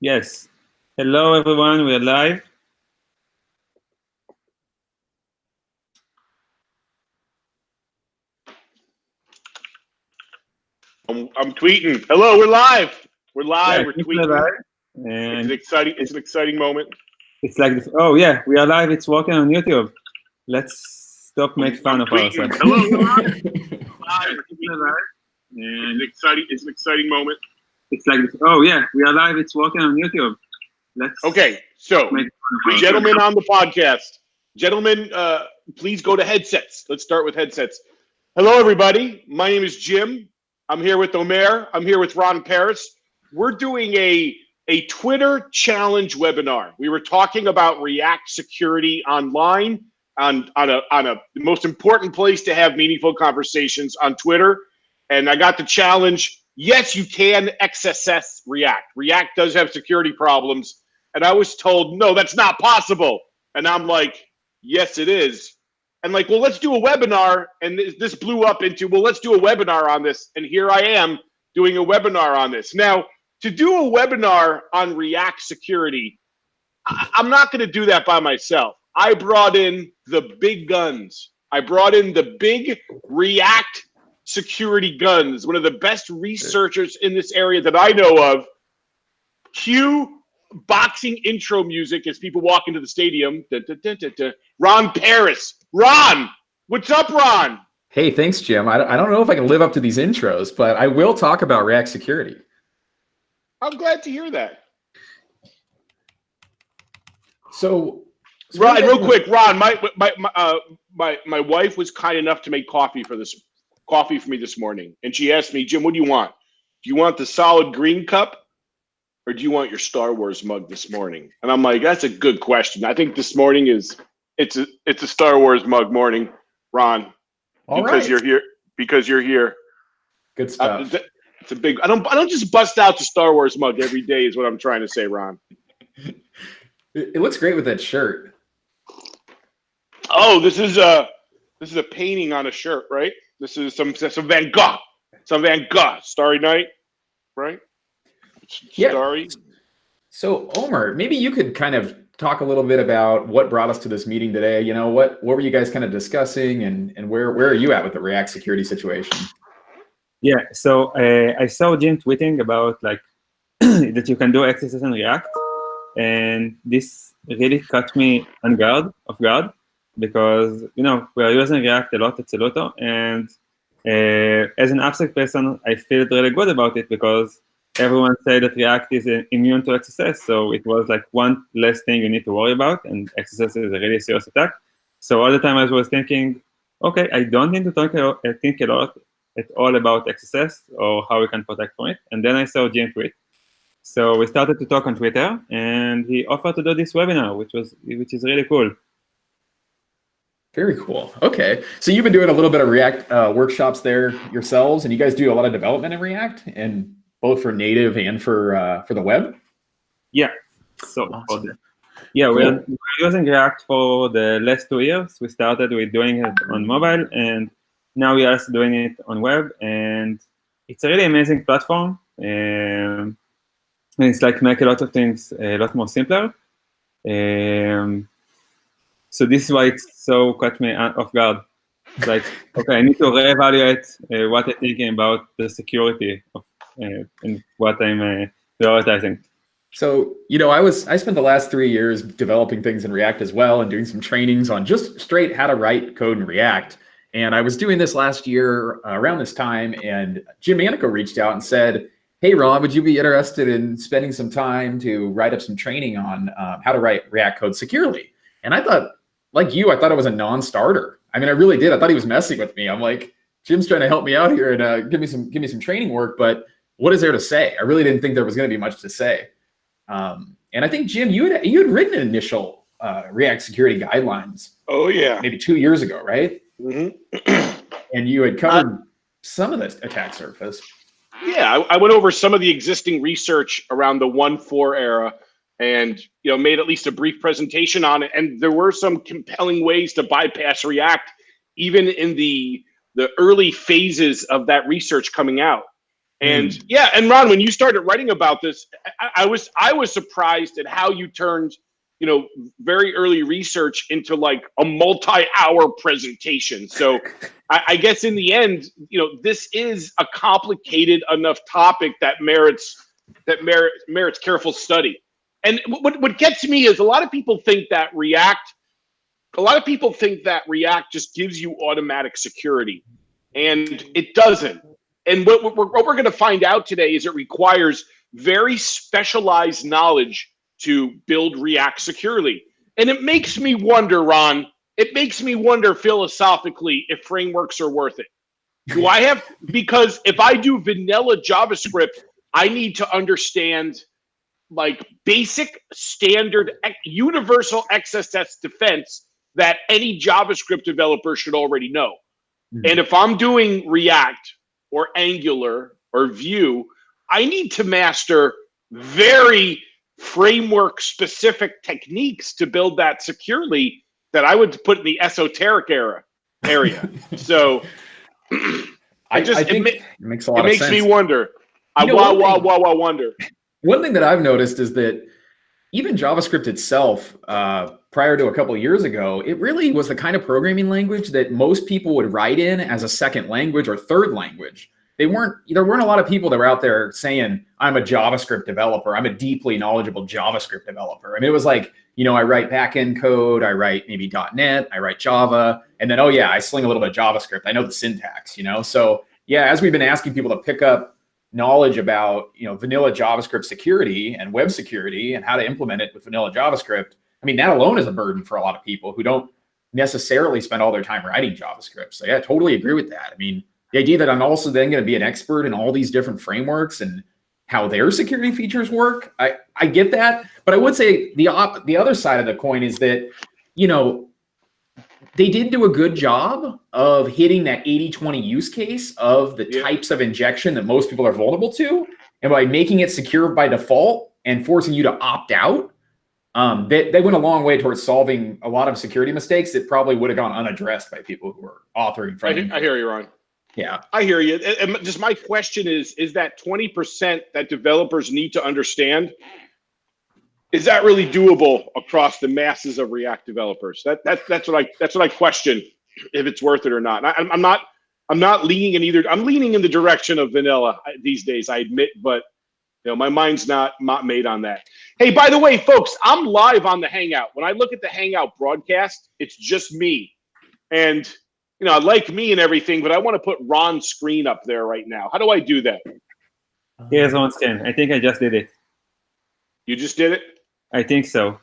Yes. Hello, everyone. We're live. I'm tweeting. Hello, we're live. We're live. Yeah, we're tweeting. Live. It's And an exciting moment. it's like, oh yeah, we are live. It's working on YouTube. Let's stop make fun of tweeting. ourselves. Hello, we're live. And it's an exciting moment. It's like, oh yeah, we are live. It's working on YouTube. Let's Okay, so make fun of gentlemen on the podcast, gentlemen, please go to headsets. Let's start with headsets. Hello, everybody. My name is Jim. I'm here with Omer. I'm here with Ron Paris. We're doing a Twitter challenge webinar. We were talking about React security online on the most important place to have meaningful conversations on Twitter. And I got the challenge. Yes, you can XSS React. React does have security problems. And I was told, no, that's not possible. And I'm like, yes, it is. And like, well, let's do a webinar. And this blew up into, well, let's do a webinar on this. And here I am doing a webinar on this. Now, to do a webinar on React security, I'm not going to do that by myself. I brought in the big guns. I brought in the big React security guns, one of the best researchers in this area that I know of. Cue boxing intro music as people walk into the stadium. Da, da, da, da, da. Ron Paris. Ron, what's up, Ron? Hey, thanks, Jim. I don't know if I can live up to these intros, but I will talk about React security. I'm glad to hear that. So Ron, real quick, Ron, my wife was kind enough to make coffee for me this morning, and she asked me, Jim, what do you want? Do you want the solid green cup, or do you want your Star Wars mug this morning? And I'm like, that's a good question. I think this morning it's a Star Wars mug morning, Ron, because you're here. Because you're here. Good stuff. It's a big. I don't just bust out the Star Wars mug every day. Is what I'm trying to say, Ron. It looks great with that shirt. Oh, this is a painting on a shirt, right? This is some Van Gogh, Starry Night, right? Starry. Yeah. So Omer, maybe you could kind of talk a little bit about what brought us to this meeting today. You know, what were you guys kind of discussing, and where are you at with the React security situation? Yeah, so I saw Jim tweeting about like that you can do XSS and React, and this really caught me off guard, because we are using React a lot at Celoto, and as an AppSec person, I feel really good about it because everyone said that React is immune to XSS, so it was like one less thing you need to worry about, and XSS is a really serious attack. So all the time I was thinking, okay, I don't need to think a lot at all about XSS or how we can protect from it. And then I saw Jim tweet. So we started to talk on Twitter, and he offered to do this webinar, which is really cool. Very cool. Okay, so you've been doing a little bit of React workshops there yourselves, and you guys do a lot of development in React, and both for native and for the web. Yeah. So awesome. Yeah, cool. We're using React for the last 2 years. We started with doing it on mobile, and now we are also doing it on web, and it's a really amazing platform. And it's like make a lot of things a lot more simpler. So this is why it's so caught me off guard. It's like, okay, I need to reevaluate what I'm thinking about the security of and what I'm prioritizing. So, I spent the last 3 years developing things in React as well, and doing some trainings on just straight how to write code in React. And I was doing this last year around this time, and Jim Manico reached out and said, hey, Ron, would you be interested in spending some time to write up some training on how to write React code securely? And I thought, like you, I thought it was a non-starter. I mean, I really did. I thought he was messing with me. I'm like, Jim's trying to help me out here and give me some training work, but what is there to say? I really didn't think there was going to be much to say. And I think, Jim, you had written an initial React security guidelines. Oh, yeah. Maybe 2 years ago, right? Mm-hmm. And you had covered some of the attack surface. Yeah, I went over some of the existing research around the 1.4 era, and made at least a brief presentation on it. And there were some compelling ways to bypass React, even in the early phases of that research coming out. And yeah, and Ron, when you started writing about this, I was surprised at how you turned, you know, very early research into like a multi-hour presentation. So I guess in the end, you know, this is a complicated enough topic that merits careful study. And what gets me is a lot of people think that React just gives you automatic security, and it doesn't. And what we're going to find out today is it requires very specialized knowledge to build React securely. And it makes me wonder, Ron, it makes me wonder philosophically if frameworks are worth it. Do I have, because if I do vanilla JavaScript, I need to understand like basic standard universal XSS defense that any JavaScript developer should already know. And if I'm doing React or Angular or Vue, I need to master very framework specific techniques to build that securely that I would put in the esoteric area. So I think it makes a lot of sense. It makes me wonder. Wonder. One thing that I've noticed is that even JavaScript itself, prior to a couple of years ago, it really was the kind of programming language that most people would write in as a second language or third language. There weren't a lot of people that were out there saying, I'm a JavaScript developer. I'm a deeply knowledgeable JavaScript developer. I mean, it was like, you know, I write backend code, I write maybe .NET, I write Java, and then, oh yeah, I sling a little bit of JavaScript. I know the syntax, you know? So yeah, as we've been asking people to pick up knowledge about, you know, vanilla JavaScript security and web security and how to implement it with vanilla JavaScript, I mean, that alone is a burden for a lot of people who don't necessarily spend all their time writing JavaScript. So yeah, I totally agree with that. I mean, the idea that I'm also then going to be an expert in all these different frameworks and how their security features work, I get that. But I would say the other side of the coin is that, you know, they did do a good job of hitting that 80-20 use case of the types of injection that most people are vulnerable to. And by making it secure by default and forcing you to opt out, they went a long way towards solving a lot of security mistakes that probably would have gone unaddressed by people who were authoring from. I hear you, Ron. Yeah, I hear you. And just my question is that 20% that developers need to understand, is that really doable across the masses of React developers? That's what I question, if it's worth it or not. I'm not leaning in either. I'm leaning in the direction of vanilla these days, I admit, but you know, my mind's not made on that. Hey, by the way, folks, I'm live on the Hangout. When I look at the Hangout broadcast, it's just me. And you know, I like me and everything, but I want to put Ron's screen up there right now. How do I do that? Here's one screen. I think I just did it. You just did it? I think so.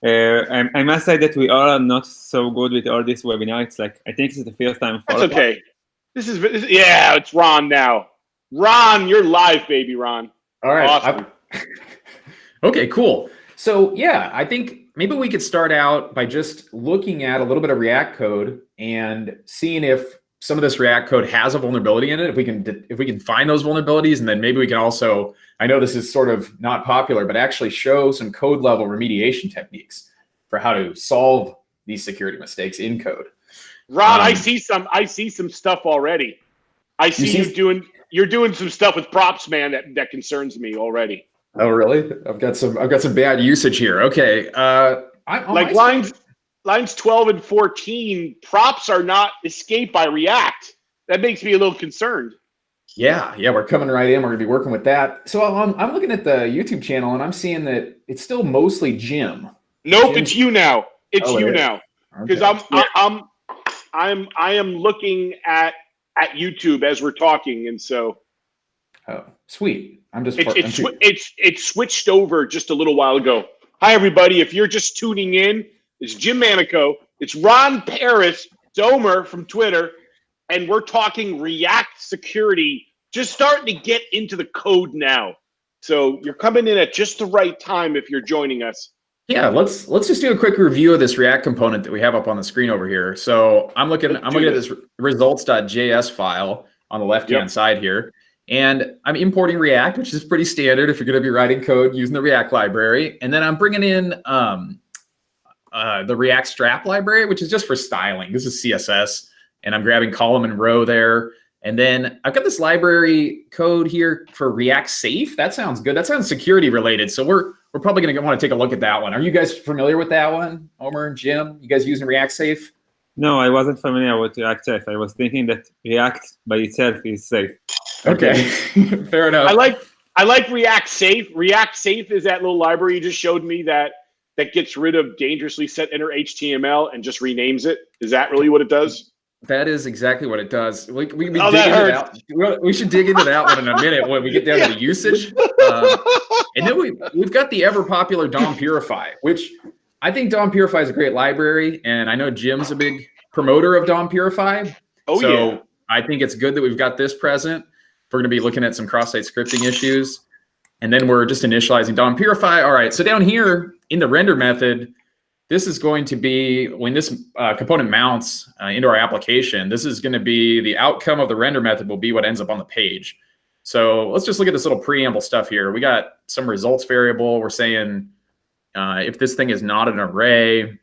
I must say that we all are not so good with all this webinar. It's like, I think it's the first time. That's okay. This is yeah, it's Ron now. Ron, you're live, baby, Ron. All right. Awesome. Okay, cool. So yeah, I think maybe we could start out by just looking at a little bit of React code and seeing if some of this React code has a vulnerability in it. If we can find those vulnerabilities, and then maybe we can also, I know this is sort of not popular, but actually show some code level remediation techniques for how to solve these security mistakes in code. Ron, I see some stuff already. I see you're doing some stuff with props, man, that concerns me already. Oh, really? I've got some bad usage here. Okay. Like lines 12 and 14, props are not escaped by React. That makes me a little concerned. Yeah, we're coming right in. We're going to be working with that. So I'm looking at the YouTube channel, and I'm seeing that it's still mostly Jim. Nope, it's you now. It's you now. Because Okay. I am looking at YouTube as we're talking, and so. Oh, sweet. It switched over just a little while ago. Hi, everybody. If you're just tuning in, it's Jim Manico. It's Ron Paris, Domer from Twitter, and we're talking React security, just starting to get into the code now. So you're coming in at just the right time if you're joining us. Yeah, let's just do a quick review of this React component that we have up on the screen over here. So I'm looking at this results.js file on the left-hand side here. And I'm importing React, which is pretty standard if you're going to be writing code using the React library. And then I'm bringing in the React strap library, which is just for styling. This is CSS. And I'm grabbing column and row there. And then I've got this library code here for React Safe. That sounds good. That sounds security related. So we're probably going to want to take a look at that one. Are you guys familiar with that one? Omer and Jim, you guys using React Safe? No, I wasn't familiar with React Safe. I was thinking that React by itself is safe. Okay, fair enough. I like React Safe. React Safe is that little library you just showed me that gets rid of dangerously set inner HTML and just renames it. Is that really what it does? That is exactly what it does. We dig into that. We should dig into that one in a minute when we get down to the usage. And then we've got the ever popular DOM Purify, which I think DOM Purify is a great library, and I know Jim's a big promoter of DOM Purify. So I think it's good that we've got this present. We're going to be looking at some cross-site scripting issues, and then we're just initializing DOM Purify. All right, so down here in the render method, this is going to be when this component mounts into our application. This is going to be the outcome of the render method will be what ends up on the page. So let's just look at this little preamble stuff here. We got some results variable. We're saying if this thing is not an array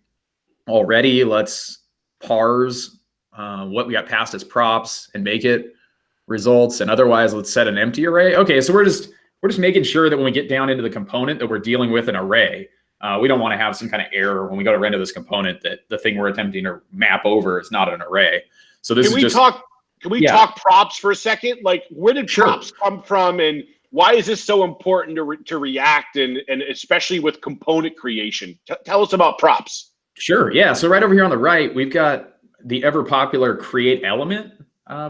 already, let's parse what we got passed as props and make it results. And otherwise, let's set an empty array. Okay, so we're just making sure that when we get down into the component that we're dealing with an array. We don't want to have some kind of error when we go to render this component that the thing we're attempting to map over is not an array. So this Can we talk props for a second? Like, where did props come from, and why is this so important to React, and especially with component creation? Tell us about props. Sure. Yeah. So right over here on the right, we've got the ever popular create element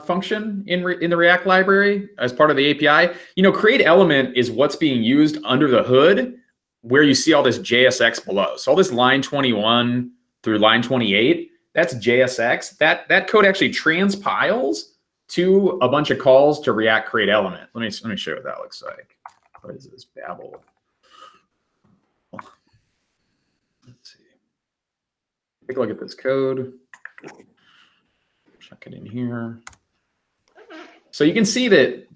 function in the React library as part of the API. You know, create element is what's being used under the hood, where you see all this JSX below. So all this line 21 through line 28, that's JSX. That code actually transpiles to a bunch of calls to React create element. Let me show you what that looks like. What is this Babel? Let's see. Take a look at this code. Chuck it in here. So you can see that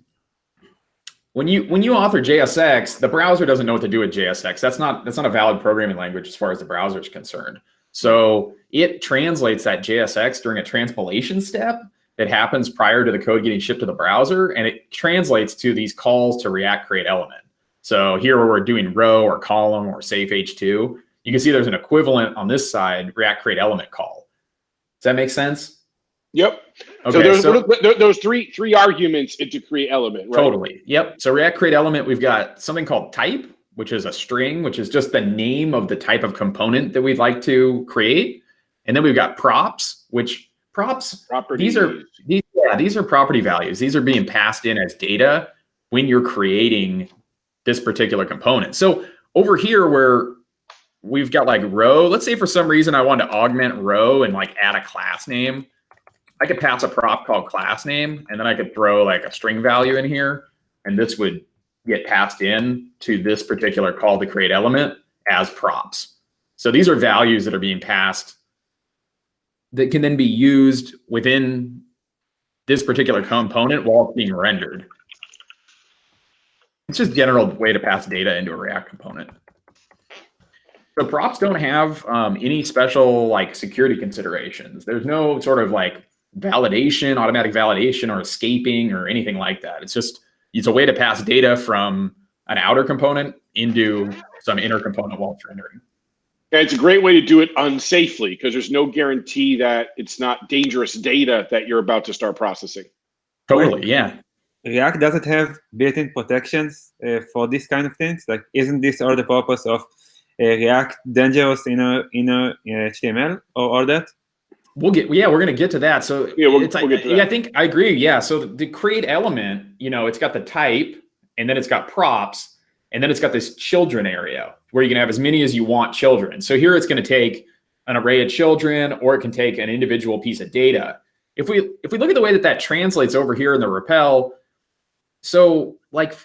when you author JSX, the browser doesn't know what to do with JSX. That's not a valid programming language as far as the browser is concerned. So it translates that JSX during a transpilation step that happens prior to the code getting shipped to the browser, and it translates to these calls to React create element. So here where we're doing row or column or safe H2, you can see there's an equivalent on this side, React create element call. Does that make sense? Yep. Okay, so those three arguments into create element, right? Totally. Yep. So React create element, we've got something called type, which is a string, which is just the name of the type of component that we'd like to create. And then we've got props, which these are property values. These are being passed in as data when you're creating this particular component. So over here where we've got like row, let's say for some reason I wanted to augment row and like add a class name. I could pass a prop called class name, and then I could throw like a string value in here, and this would get passed in to this particular call to create element as props. So these are values that are being passed that can then be used within this particular component while it's being rendered. It's just a general way to pass data into a React component. So props don't have any special like security considerations. There's no sort of like validation, automatic validation, or escaping or anything like that. It's a way to pass data from an outer component into some inner component while it's rendering. And it's a great way to do it unsafely because there's no guarantee that it's not dangerous data that you're about to start processing. Totally, yeah. React doesn't have built-in protections for these kind of things. Like, isn't this all the purpose of React dangerous inner HTML or all that? We're going to get to that. So yeah, we'll get to that. Yeah, I think I agree. Yeah. So the create element, it's got the type, and then it's got props, and then it's got this children area where you can have as many as you want children. So here it's going to take an array of children, or it can take an individual piece of data. If we look at the way that translates over here in the REPL, so like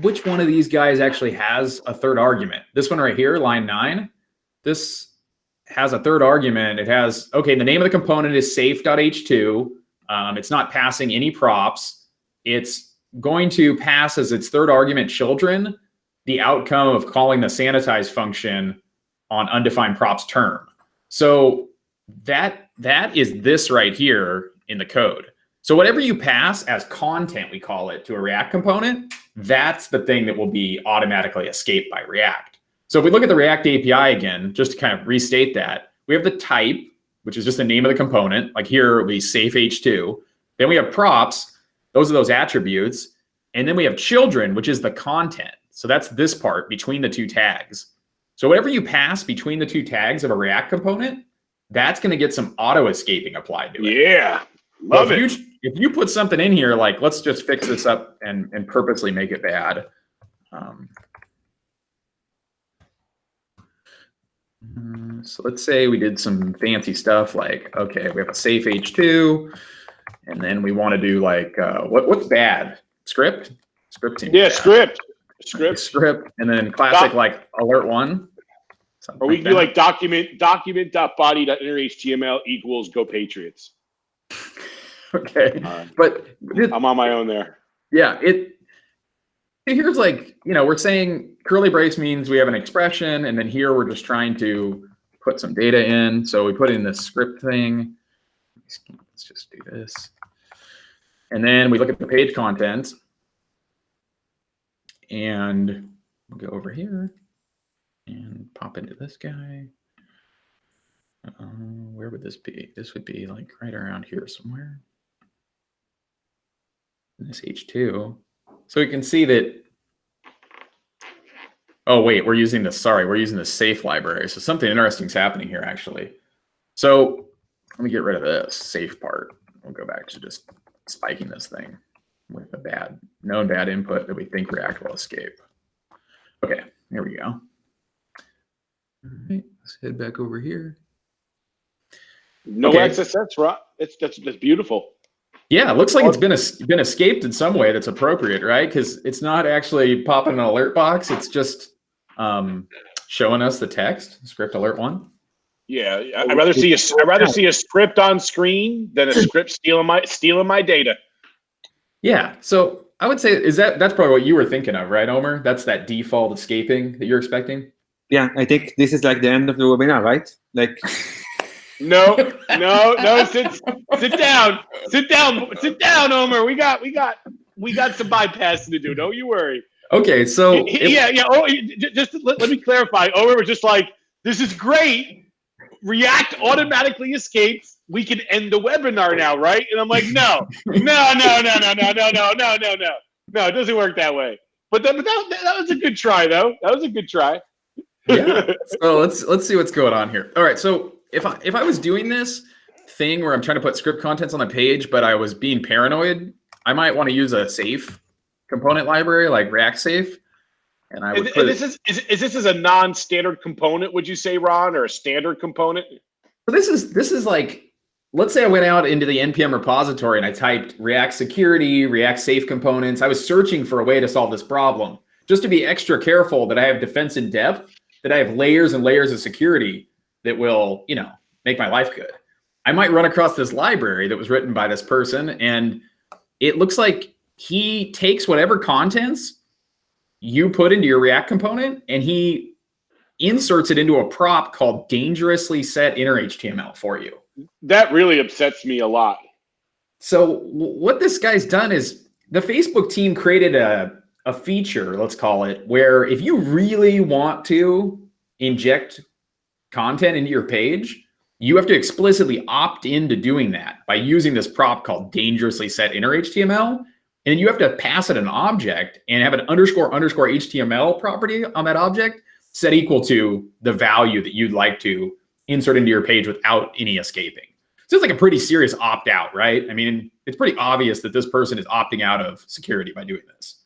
which one of these guys actually has a third argument? This one right here, line 9. This has a third argument. It has, okay, the name of the component is safe.h2. It's not passing any props. It's going to pass as its third argument children the outcome of calling the sanitize function on undefined props term. So that is this right here in the code. So whatever you pass as content, we call it, to a React component, that's the thing that will be automatically escaped by React. So if we look at the React API again, just to kind of restate that, we have the type, which is just the name of the component. Like here, it'll be safe h2. Then we have props. Those are those attributes. And then we have children, which is the content. So that's this part between the two tags. So whatever you pass between the two tags of a React component, that's going to get some auto escaping applied to it. Yeah, love it. If you put something in here, like let's just fix this up and purposely make it bad. So let's say we did some fancy stuff like, okay, we have a safe h2, and then we want to do like, what's bad? Script? Script team. Yeah, bad. Script. And then classic like alert one. Or we can do like document.body.inner.html equals go Patriots. Okay. But I'm on my own there. Yeah, here's like, we're saying curly brace means we have an expression, and then here we're just trying to put some data in. So we put in this script thing. Let's just do this. And then we look at the page content, and we'll go over here and pop into this guy. Where would this be? This would be like right around here somewhere. This h2. So we can see that, oh wait, we're using the safe library. So something interesting is happening here actually. So let me get rid of this safe part. We'll go back to just spiking this thing with a known bad input that we think React will escape. Okay, here we go. All right, let's head back over here. No XSS, right? That's beautiful. Yeah, it looks like it's been escaped in some way that's appropriate, right? Because it's not actually popping an alert box. It's just showing us the text, script alert one. Yeah, I'd rather see a script on screen than a script stealing my data. Yeah, so I would say that's probably what you were thinking of, right, Omer? That's that default escaping that you're expecting. Yeah, I think this is like the end of the webinar, right? Like. No. Sit down, Omer. We got some bypassing to do. Don't you worry. Okay, so yeah. Oh, just let me clarify. Omer was just like, "This is great. React automatically escapes. We can end the webinar now, right?" And I'm like, "No. It doesn't work that way." But that was a good try, though. That was a good try. Yeah. So let's see what's going on here. All right. So if I was doing this thing where I'm trying to put script contents on the page, but I was being paranoid, I might want to use a safe component library like React Safe. And I would is this a non-standard component, would you say, Ron, or a standard component? So this is like, let's say I went out into the NPM repository and I typed React Security, React Safe components. I was searching for a way to solve this problem, just to be extra careful that I have defense in depth, that I have layers and layers of security that will, make my life good. I might run across this library that was written by this person, and it looks like he takes whatever contents you put into your React component and he inserts it into a prop called dangerously set inner HTML for you. That really upsets me a lot. So what this guy's done is the Facebook team created a feature, let's call it, where if you really want to inject content into your page, you have to explicitly opt into doing that by using this prop called dangerously set inner HTML. And you have to pass it an object and have an __ HTML property on that object set equal to the value that you'd like to insert into your page without any escaping. So it's like a pretty serious opt-out, right? I mean, it's pretty obvious that this person is opting out of security by doing this.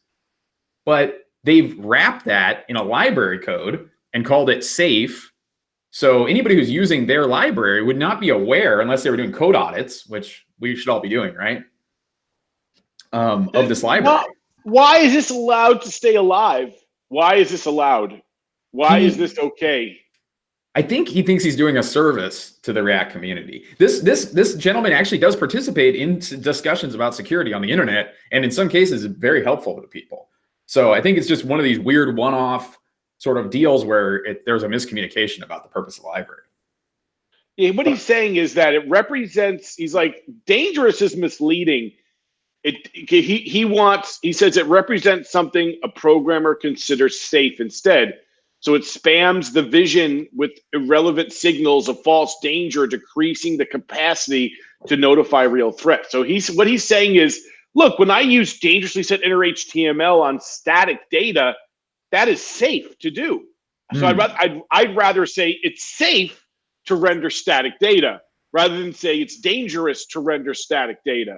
But they've wrapped that in a library code and called it safe. So anybody who's using their library would not be aware, unless they were doing code audits, which we should all be doing, right? Of this library. Why is this allowed to stay alive? Why is this allowed? Why is this okay? I think he thinks he's doing a service to the React community. This gentleman actually does participate in discussions about security on the internet, and in some cases, is very helpful to people. So I think it's just one of these weird one-off sort of deals where there's a miscommunication about the purpose of the library. Yeah, what he's saying is that it represents, he's like, dangerous is misleading. He says it represents something a programmer considers safe instead. So it spams the vision with irrelevant signals of false danger, decreasing the capacity to notify real threats. So what he's saying is, look, when I use dangerously set inner HTML on static data, that is safe to do. So I'd rather say it's safe to render static data rather than say it's dangerous to render static data.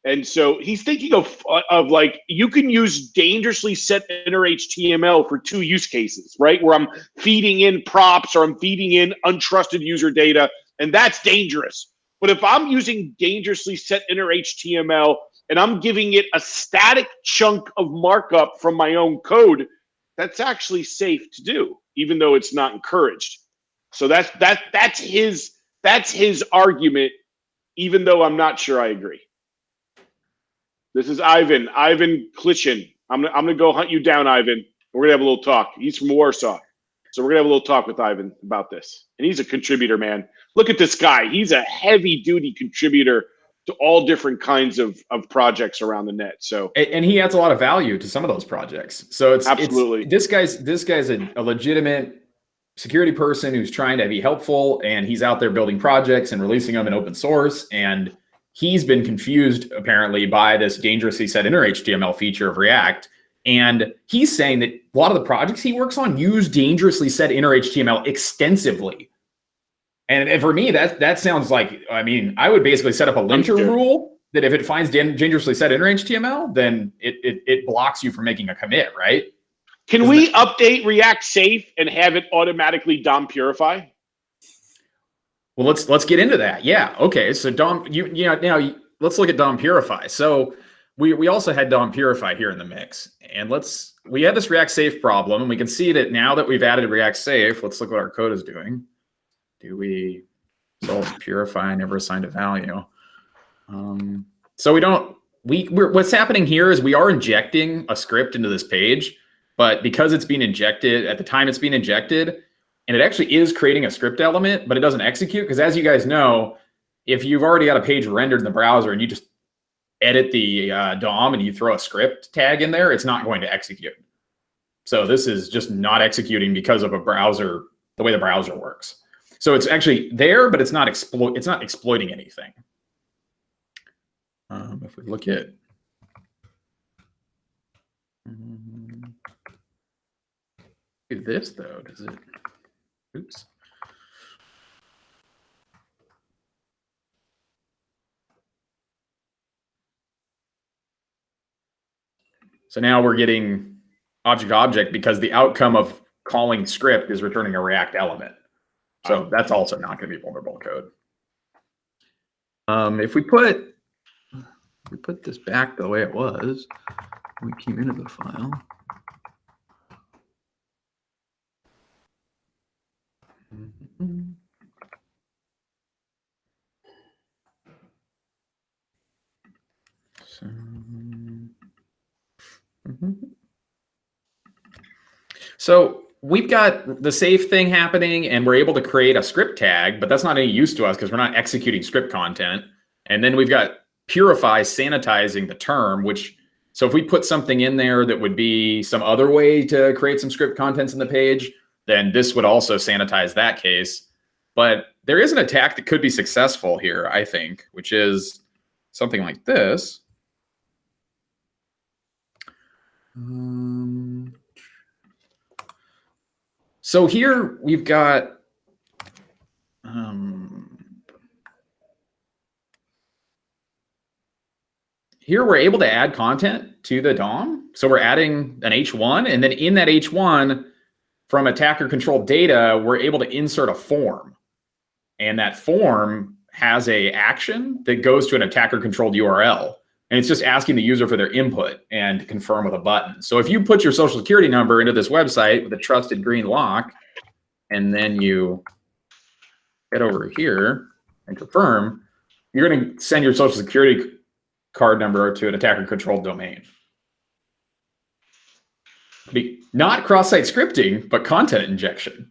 And so he's thinking of like, you can use dangerously set inner HTML for two use cases, right? Where I'm feeding in props or I'm feeding in untrusted user data, and that's dangerous. But if I'm using dangerously set inner HTML and I'm giving it a static chunk of markup from my own code, that's actually safe to do, even though it's not encouraged. So that's his argument, even though I'm not sure I agree. This is Ivan Klitschin. I'm gonna go hunt you down, Ivan. We're gonna have a little talk. He's from Warsaw, so we're gonna have a little talk with Ivan about this. And he's a contributor, man. Look at this guy. He's a heavy-duty contributor to all different kinds of projects around the net. So and he adds a lot of value to some of those projects. So it's absolutely this guy's a legitimate security person who's trying to be helpful, and he's out there building projects and releasing them in open source. And he's been confused apparently by this dangerously set inner HTML feature of React. And he's saying that a lot of the projects he works on use dangerously set inner HTML extensively. And for me, that sounds like, I mean, I would basically set up a linter rule that if it finds dangerously set inner HTML, then it blocks you from making a commit, right? Can we update React Safe and have it automatically DOM purify? Well, let's get into that. Yeah. Okay. So DOM, now let's look at DOM purify. So we also had DOM purify here in the mix, and we had this React Safe problem, and we can see that now that we've added React Safe. Let's look what our code is doing. Do we solve purify? Never assigned a value. So what's happening here is we are injecting a script into this page, but because it's being injected at the time it's being injected, and it actually is creating a script element, but it doesn't execute, because as you guys know, if you've already got a page rendered in the browser and you just edit the DOM and you throw a script tag in there, it's not going to execute. So this is just not executing because of the way the browser works. So it's actually there, but it's not exploiting anything. If we look at do this though, does it? Oops. So now we're getting object because the outcome of calling script is returning a React element. So that's also not going to be vulnerable code. If we put this back the way it was, we came into the file. So we've got the safe thing happening, and we're able to create a script tag, but that's not any use to us because we're not executing script content. And then we've got purify sanitizing the term, so if we put something in there that would be some other way to create some script contents in the page, then this would also sanitize that case. But there is an attack that could be successful here, I think, which is something like this. So here we've got here we're able to add content to the DOM. So we're adding an H1, and then in that H1, from attacker controlled data, we're able to insert a form. And that form has an action that goes to an attacker controlled URL. And it's just asking the user for their input and confirm with a button. So if you put your social security number into this website with a trusted green lock, and then you head over here and confirm, you're going to send your social security card number to an attacker controlled domain. Not cross-site scripting, but content injection.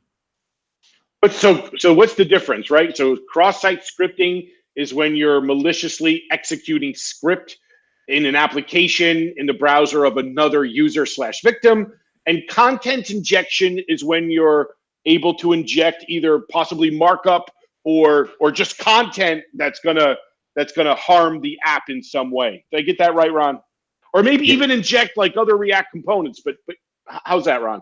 But so what's the difference, right? So cross-site scripting is when you're maliciously executing script in an application in the browser of another user slash victim. And content injection is when you're able to inject either possibly markup or just content that's gonna harm the app in some way. Did I get that right, Ron? Or maybe even inject like other React components, but how's that, Ron?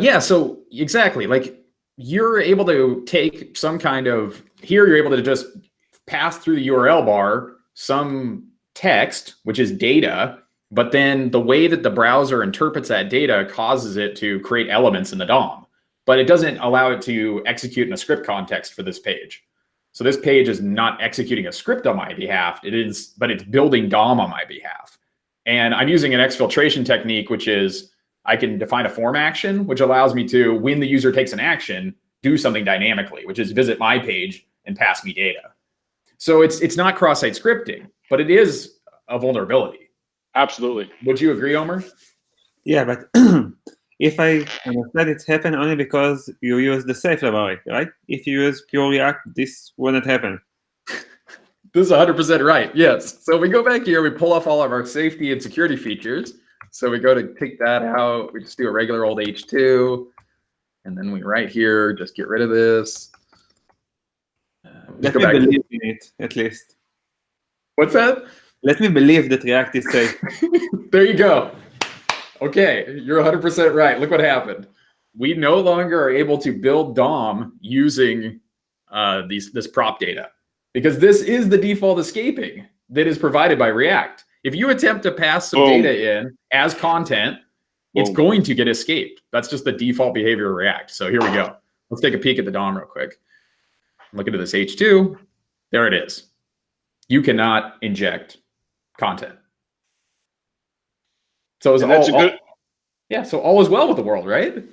Yeah, so exactly. Like you're able to take some kind of, here you're able to just pass through the URL bar some text, which is data, but then the way that the browser interprets that data causes it to create elements in the DOM, but it doesn't allow it to execute in a script context for this page. So this page is not executing a script on my behalf, but it's building DOM on my behalf. And I'm using an exfiltration technique, which is I can define a form action, which allows me to, when the user takes an action, do something dynamically, which is visit my page and pass me data. So it's not cross-site scripting, but it is a vulnerability. Absolutely. Would you agree, Omer? Yeah, but if I understand, it's happened only because you use the safe library, right? If you use pure React, this wouldn't happen. This is 100% right. Yes. So we go back here, we pull off all of our safety and security features. So we go to take that out. We just do a regular old H2. And then we right here, just get rid of this. Let me believe in it, at least. What's that? Let me believe that React is safe. There you go. Okay, you're 100% right. Look what happened. We no longer are able to build DOM using this prop data, because this is the default escaping that is provided by React. If you attempt to pass some data in as content, it's going to get escaped. That's just the default behavior of React. So here we go. Let's take a peek at the DOM real quick. Look into this H2. There it is. You cannot inject content. So it's yeah. So all is well with the world, right?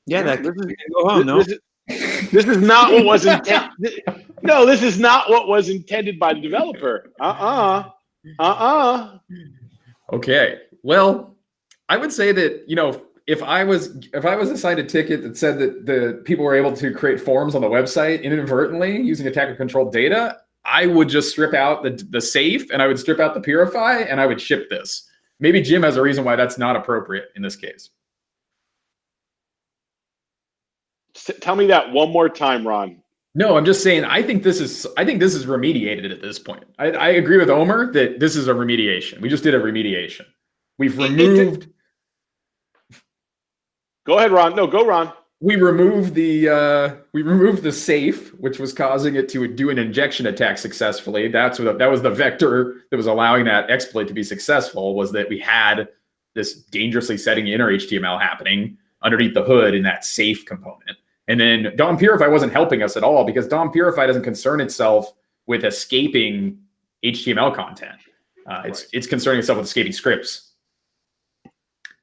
Yeah, that can go on. No, this is not what was intended. No, this is not what was intended by the developer. Okay. Well, I would say that, you know, if I was assigned a ticket that said that the people were able to create forms on the website inadvertently using attacker controlled data, I would just strip out the safe, and I would strip out the purify, and I would ship this. Maybe Jim has a reason why that's not appropriate in this case. Tell me that one more time, Ron. No, I'm just saying, I think this is remediated at this point. I agree with Omer that this is a remediation. We just did a remediation. We've removed. Go ahead, Ron. No, go, Ron. We removed the safe, which was causing it to do an injection attack successfully. That was the vector that was allowing that exploit to be successful, was that we had this dangerously setting inner HTML happening underneath the hood in that safe component. And then DOM Purify wasn't helping us at all, because DOM Purify doesn't concern itself with escaping HTML content. It's concerning itself with escaping scripts.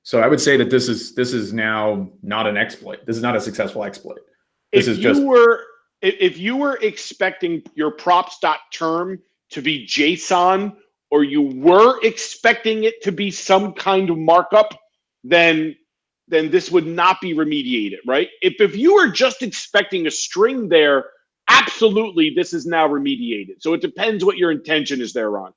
So I would say that this is now not an exploit. This is not a successful exploit. If you were expecting your props.term to be JSON, or you were expecting it to be some kind of markup, then this would not be remediated, right? If you were just expecting a string there, absolutely, this is now remediated. So it depends what your intention is there, Ron.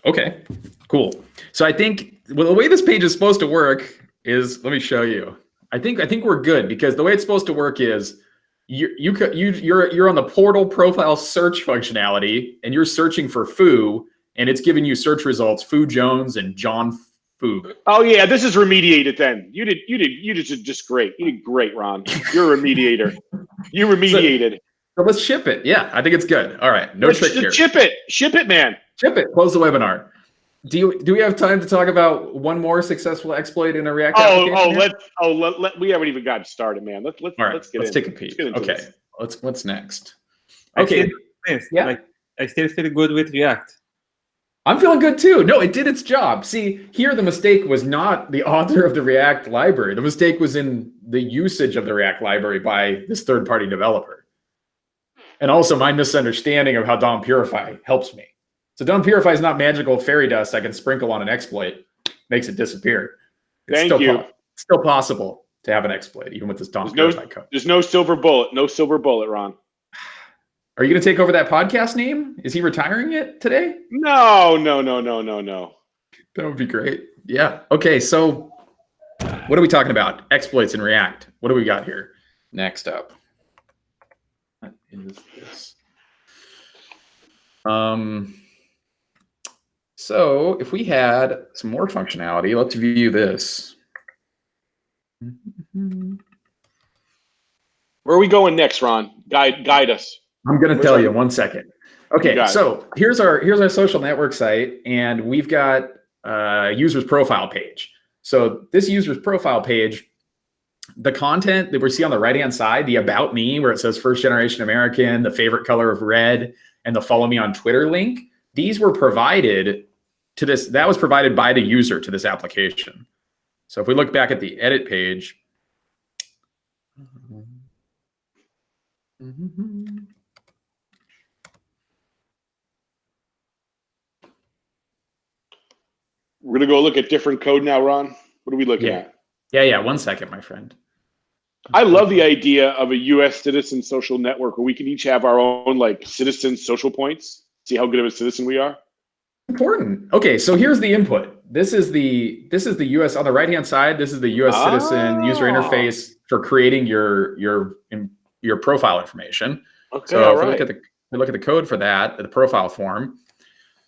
Okay, cool. So I think, well, the way this page is supposed to work is, let me show you. I think we're good, because the way it's supposed to work is you're on the portal profile search functionality, and you're searching for Foo, and it's giving you search results, Foo Jones and John Foo. Oh yeah, this is remediated then. You did just great. You did great, Ron. You're a remediator. You remediated. So let's ship it. Yeah, I think it's good. All right, no trick here. Ship it, man. Ship it. Close the webinar. Do we have time to talk about one more successful exploit in a React application? We haven't even gotten started, man. Let's take a peek. Okay, what's next? Okay, I still feel good with React. I'm feeling good too. No, it did its job. See, here the mistake was not the author of the React library. The mistake was in the usage of the React library by this third-party developer. And also my misunderstanding of how DOM Purify helps me. So DOM Purify is not magical fairy dust I can sprinkle on an exploit, makes it disappear. It's Thank you. It's still possible to have an exploit, even with this Tom There's code. there's no silver bullet. No silver bullet, Ron. Are you going to take over that podcast name? Is he retiring it today? No. That would be great. Yeah. Okay. So what are we talking about? Exploits in React. What do we got here? Next up. What is this? So if we had some more functionality, let's view this. Where are we going next, Ron? Guide us. I'm going to tell you in 1 second. Okay, so here's our social network site, and we've got a user's profile page. So this user's profile page, the content that we see on the right-hand side, the About Me, where it says first generation American, the favorite color of red, and the follow me on Twitter link, these were provided to this, that was provided by the user to this application. So if we look back at the edit page, We're going to go look at different code now, Ron. What are we looking at? Yeah. 1 second, my friend. I love the idea of a U.S. citizen social network where we can each have our own like citizen social points. See how good of a citizen we are. Important. Okay, so here's the input. This is the U.S. on the right hand side. This is the U.S. citizen user interface for creating your profile information. Okay, so if we look at the code for that, the profile form.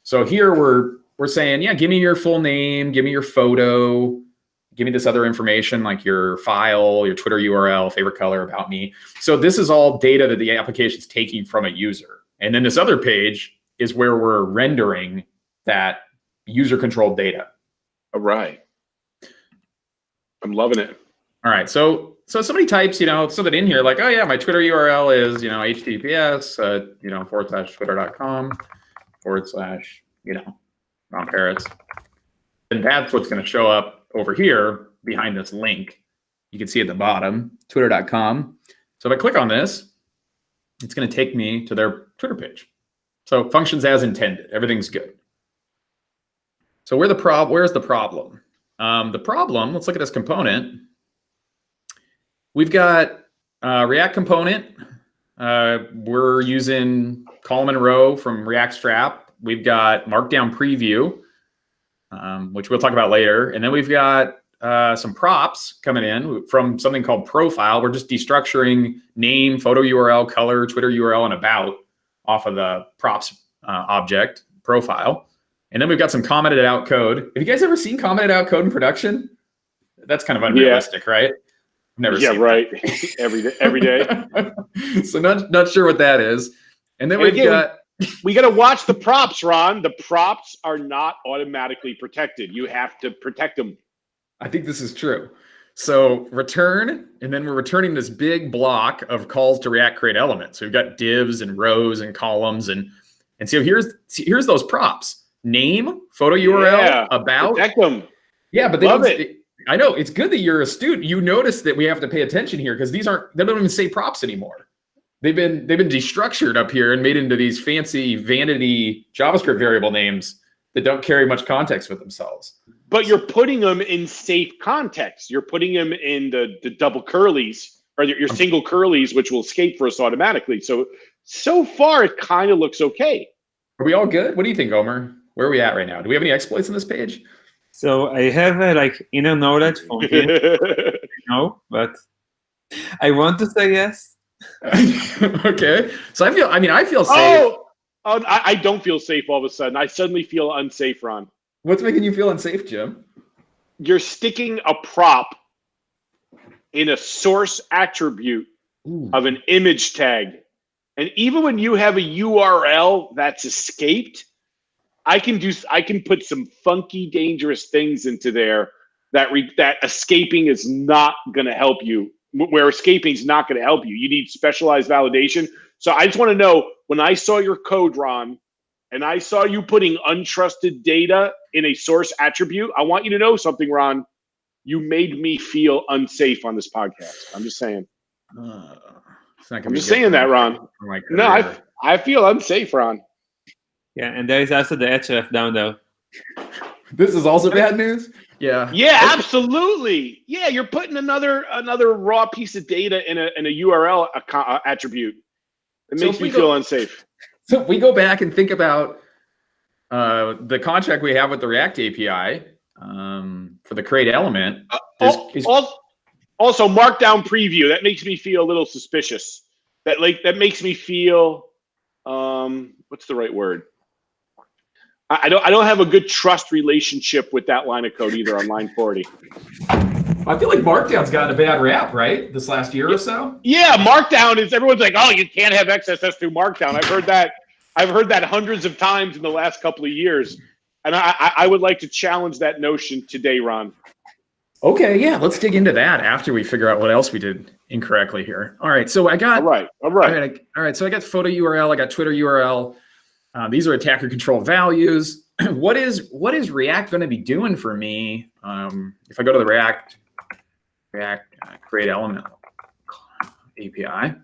So here we're saying, yeah, give me your full name, give me your photo, give me this other information like your file, your Twitter URL, favorite color, about me. So this is all data that the application is taking from a user. And then this other page is where we're rendering that user-controlled data. All right. I'm loving it. All right. So somebody types, something in here like, oh yeah, my Twitter URL is, https, /twitter.com / Ron Parrots. And that's what's going to show up over here behind this link. You can see at the bottom, twitter.com. So if I click on this, it's going to take me to their Twitter page. So functions as intended. Everything's good. So where's the problem? The problem, let's look at this component. We've got React component. We're using column and row from React Strap. We've got Markdown preview, which we'll talk about later. And then we've got some props coming in from something called profile. We're just destructuring name, photo URL, color, Twitter URL, and about off of the props object profile. And then we've got some commented out code. Have you guys ever seen commented out code in production? That's kind of unrealistic, right? Never seen right. every day. So not sure what that is. And then we got to watch the props, Ron. The props are not automatically protected. You have to protect them. I think this is true. So return, and then we're returning this big block of calls to React create elements. So we've got divs and rows and columns, and so here's those props: name, photo URL, about. Protect them. Yeah, but I know it's good that you're a student. You notice that we have to pay attention here because they don't even say props anymore. They've been destructured up here and made into these fancy vanity JavaScript variable names that don't carry much context with themselves. But you're putting them in safe context. You're putting them in the double curlies or your single curlies, which will escape for us automatically. So far, it kind of looks okay. Are we all good? What do you think, Omer? Where are we at right now? Do we have any exploits on this page? So I have inner knowledge from here. No, but I want to say yes. Okay. So I feel safe. I don't feel safe all of a sudden. I suddenly feel unsafe, Ron. What's making you feel unsafe, Jim? You're sticking a prop in a source attribute of an image tag. And even when you have a URL that's escaped, I can put some funky, dangerous things into there that escaping is not going to help you. Where escaping is not going to help you. You need specialized validation. So I just want to know, when I saw your code, Ron, and I saw you putting untrusted data in a source attribute, I want you to know something, Ron. You made me feel unsafe on this podcast. I'm just saying. I'm just saying that, Ron. No, I feel unsafe, Ron. Yeah, and there is also the href down there. This is also bad news? Yeah. Yeah, absolutely. Yeah, you're putting another raw piece of data in a URL attribute. It makes me feel unsafe. So if we go back and think about the contract we have with the React API for the create element. Also, Markdown preview. That makes me feel a little suspicious. That makes me feel what's the right word? I don't have a good trust relationship with that line of code either on line 40. I feel like Markdown's gotten a bad rap, right? This last year or so. Yeah, Markdown is, everyone's like, oh, you can't have XSS through Markdown. I've heard that hundreds of times in the last couple of years, and I would like to challenge that notion today, Ron. Okay, yeah, let's dig into that after we figure out what else we did incorrectly here. All right, so I got all right. So I got photo URL, I got Twitter URL. These are attacker control values. What is React going to be doing for me if I go to the React create element API?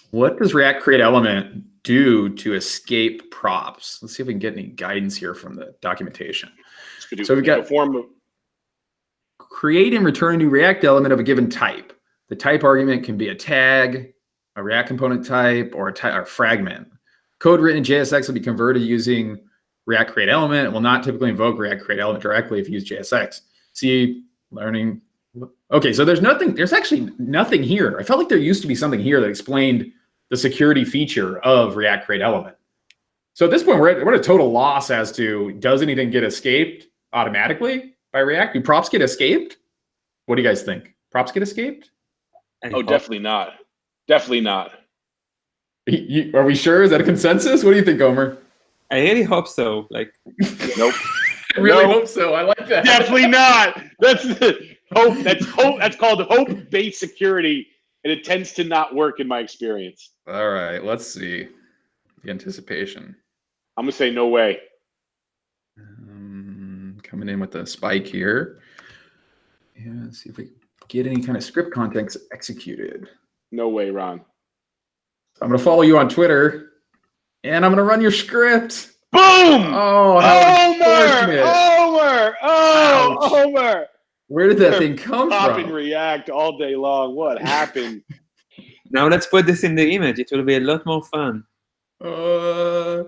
What does React create element do to escape props? Let's see if we can get any guidance here from the documentation. So we've got create and return a new React element of a given type. The type argument can be a tag, a React component type, or a fragment. Code written in JSX will be converted using React create element. It will not typically invoke React create element directly if you use JSX. See, learning. Okay, so there's actually nothing here. I felt like there used to be something here that explained the security feature of React create element. So at this point, we're at a total loss as to, does anything get escaped automatically by React? Do props get escaped? What do you guys think? Props get escaped? Oh, definitely not. Definitely not. Are we sure? Is that a consensus? What do you think, Omer? I really hope so. Like, nope. I really hope so. I like that. Definitely not. That's hope. That's hope. That's called hope-based security, and it tends to not work in my experience. All right, let's see the anticipation. I'm gonna say no way. Coming in with a spike here. Yeah, let's see if we get any kind of script context executed. No way, Ron. I'm going to follow you on Twitter, and I'm going to run your script. Boom! Oh, Homer! Oh, Homer! Where did that thing come Pop from? and React all day long. What happened? Now let's put this in the image. It will be a lot more fun. I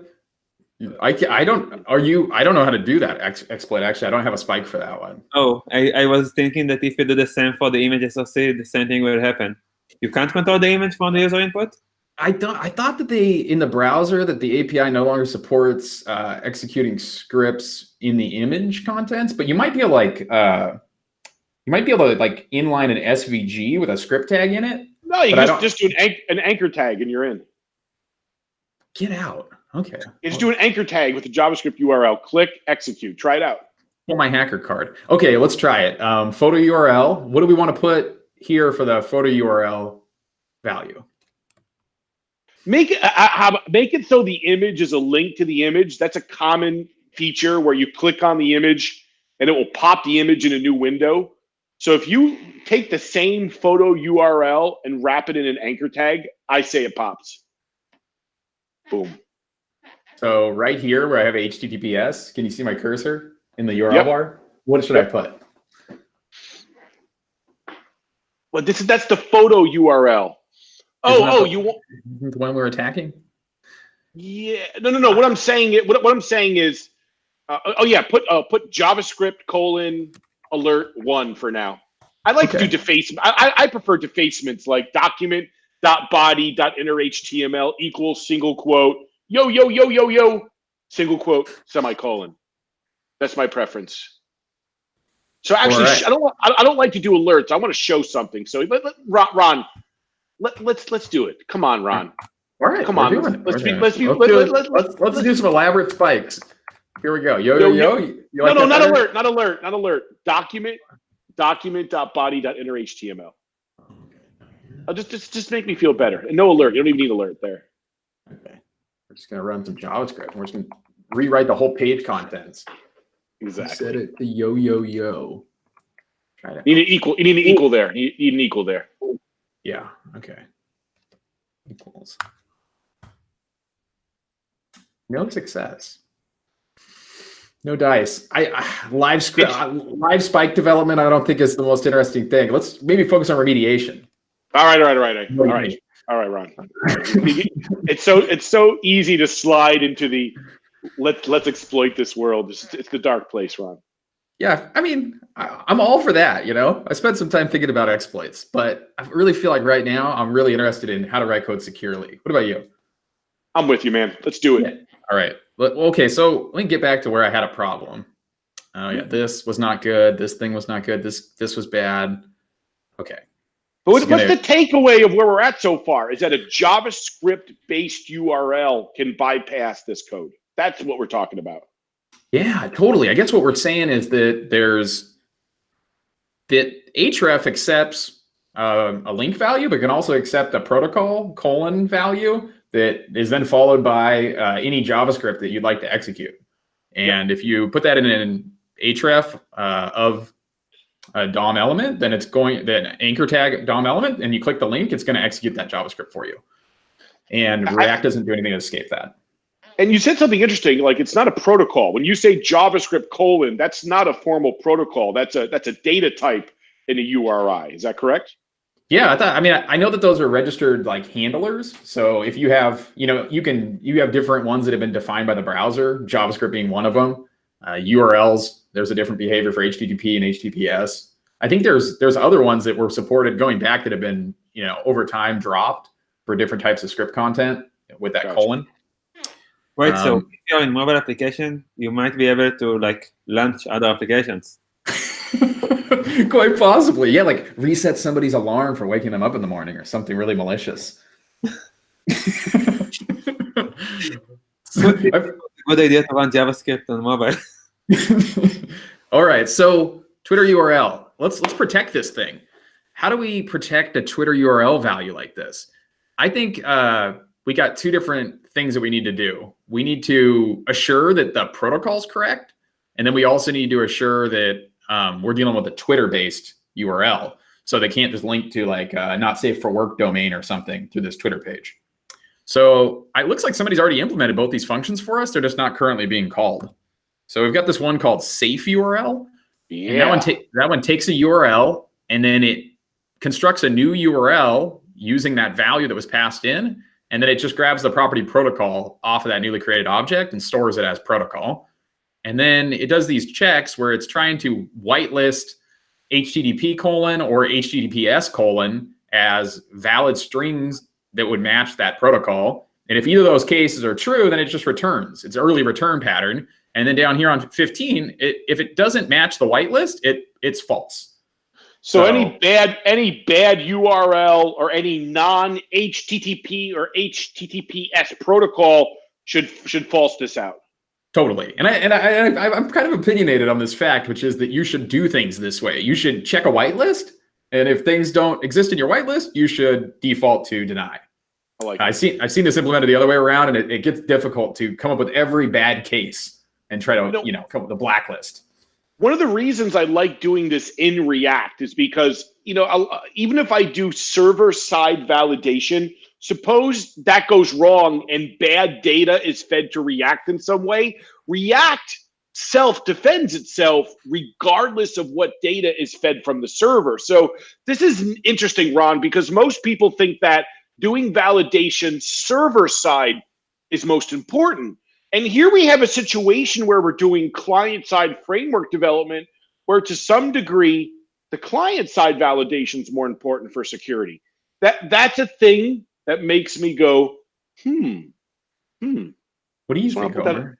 don't know how to do that exploit. Actually, I don't have a spike for that one. Oh, I was thinking that if you do the same for the image associated, the same thing will happen. You can't control the image from the user input? I thought that in the browser that the API no longer supports executing scripts in the image contents, but you might be able to inline an SVG with a script tag in it. No, you can just do an anchor tag and you're in. Get out. Okay. You just do an anchor tag with a JavaScript URL. Click execute. Try it out. Pull my hacker card. Okay, let's try it. Photo URL. What do we want to put here for the photo URL value? Make it so the image is a link to the image. That's a common feature where you click on the image and it will pop the image in a new window. So if you take the same photo URL and wrap it in an anchor tag, I say it pops. Boom. So right here where I have HTTPS, can you see my cursor in the URL bar? What should I put? Well, that's the photo URL. You want the one we're attacking? Yeah, no. What I'm saying is, put JavaScript alert 1 for now. I like to do defacement. I prefer defacements like document.body.innerHTML equals single quote yo single quote semicolon. That's my preference. So actually, I don't like to do alerts. I want to show something. So Ron. Let's do it. Come on, Ron. All right, come on. Let's do some elaborate spikes. Here we go. Yo. No, not alert. Document.body.innerHTML. Just make me feel better. And no alert. You don't even need alert there. Okay. We're just gonna run some JavaScript. We're just gonna rewrite the whole page contents. Exactly. Set it to yo. You need an equal there. You need an equal there. Yeah, okay. Equals. No success. No dice. Live spike development, I don't think is the most interesting thing. Let's maybe focus on remediation. All right, Ron. It's so easy to slide into the let's exploit this world. It's the dark place, Ron. Yeah, I mean, I'm all for that. I spent some time thinking about exploits, but I really feel like right now I'm really interested in how to write code securely. What about you? I'm with you, man. Let's do it. Yeah. All right. Okay, so let me get back to where I had a problem. Oh yeah, this was not good. This thing was not good. This was bad. Okay. But what's the takeaway of where we're at so far? Is that a JavaScript-based URL can bypass this code? That's what we're talking about. Yeah, totally. I guess what we're saying is that href accepts a link value, but can also accept a protocol : value that is then followed by any JavaScript that you'd like to execute. And if you put that in an href of a DOM element, then it's going that anchor tag DOM element, and you click the link, it's going to execute that JavaScript for you. And React doesn't do anything to escape that. And you said something interesting, like it's not a protocol. When you say JavaScript : that's not a formal protocol. That's a data type in a URI. Is that correct? Yeah, I know that those are registered like handlers. So if you have, you have different ones that have been defined by the browser, JavaScript being one of them. URLs, there's a different behavior for HTTP and HTTPS. I think there's other ones that were supported going back that have been, over time dropped for different types of script content with that colon. Right. So if you're in mobile application, you might be able to launch other applications. Quite possibly. Yeah, like reset somebody's alarm for waking them up in the morning or something really malicious. Good idea to run JavaScript on mobile. All right, so Twitter URL. Let's protect this thing. How do we protect a Twitter URL value like this? I think we got two different things that we need to do. We need to assure that the protocol is correct, and then we also need to assure that we're dealing with a Twitter-based URL, so they can't just link to not safe for work domain or something through this Twitter page. So it looks like somebody's already implemented both these functions for us. They're just not currently being called. So we've got this one called safe URL. Yeah. And that one takes a URL and then it constructs a new URL using that value that was passed in. And then it just grabs the property protocol off of that newly created object and stores it as protocol. And then it does these checks where it's trying to whitelist HTTP : or HTTPS : as valid strings that would match that protocol. And if either of those cases are true, then it just returns its early return pattern. And then down here on 15, if it doesn't match the whitelist, it's false. So any bad URL or any non-HTTP or HTTPS protocol should false this out. Totally. And I'm kind of opinionated on this fact, which is that you should do things this way. You should check a whitelist. And if things don't exist in your whitelist, you should default to deny. I've seen this implemented the other way around, and it gets difficult to come up with every bad case and try to come up with a blacklist. One of the reasons I like doing this in React is because even if I do server-side validation, suppose that goes wrong and bad data is fed to React in some way. React self-defends itself regardless of what data is fed from the server. So this is interesting, Ron, because most people think that doing validation server side is most important. And here we have a situation where we're doing client-side framework development where to some degree, the client-side validation is more important for security. That's a thing that makes me go, What do you think, Homer?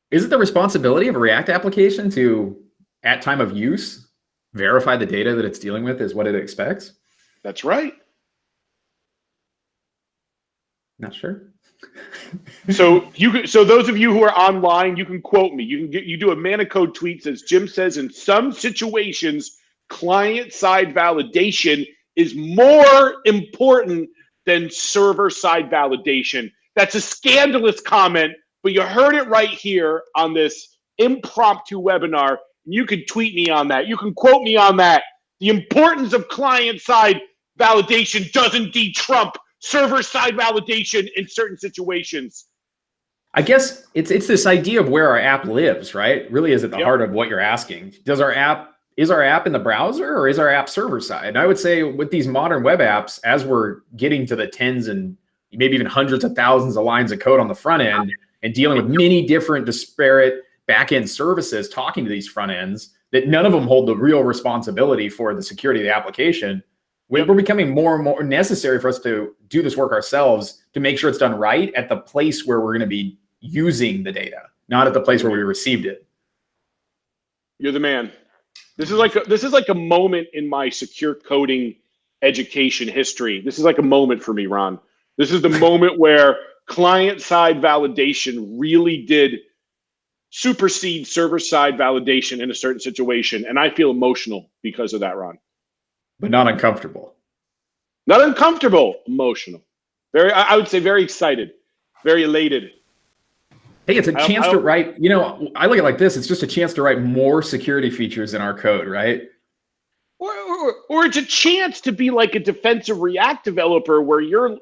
Is it the responsibility of a React application to, at time of use, verify the data that it's dealing with is what it expects? That's right. Not sure. So those of you who are online, you can quote me. You do a Manico tweet says, Jim says in some situations, client-side validation is more important than server-side validation. That's a scandalous comment, but you heard it right here on this impromptu webinar. You can tweet me on that. You can quote me on that. The importance of client-side validation does indeed trump server-side validation in certain situations. I guess it's this idea of where our app lives, right? Really is at the heart of what you're asking. Is our app in the browser or is our app server side? And I would say with these modern web apps, as we're getting to the tens and maybe even hundreds of thousands of lines of code on the front end and dealing with many different disparate back-end services talking to these front ends, that none of them hold the real responsibility for the security of the application, we're becoming more and more necessary for us to do this work ourselves to make sure it's done right at the place where we're going to be using the data, not at the place where we received it. You're the man. This is like a moment in my secure coding education history. This is like a moment for me, Ron. This is the moment where client-side validation really did supersede server-side validation in a certain situation, and I feel emotional because of that, Ron. But not uncomfortable. Not uncomfortable, emotional. I would say very excited, very elated. Hey, it's a chance to write, I look at it like this. It's just a chance to write more security features in our code, right? Or it's a chance to be like a defensive React developer where you're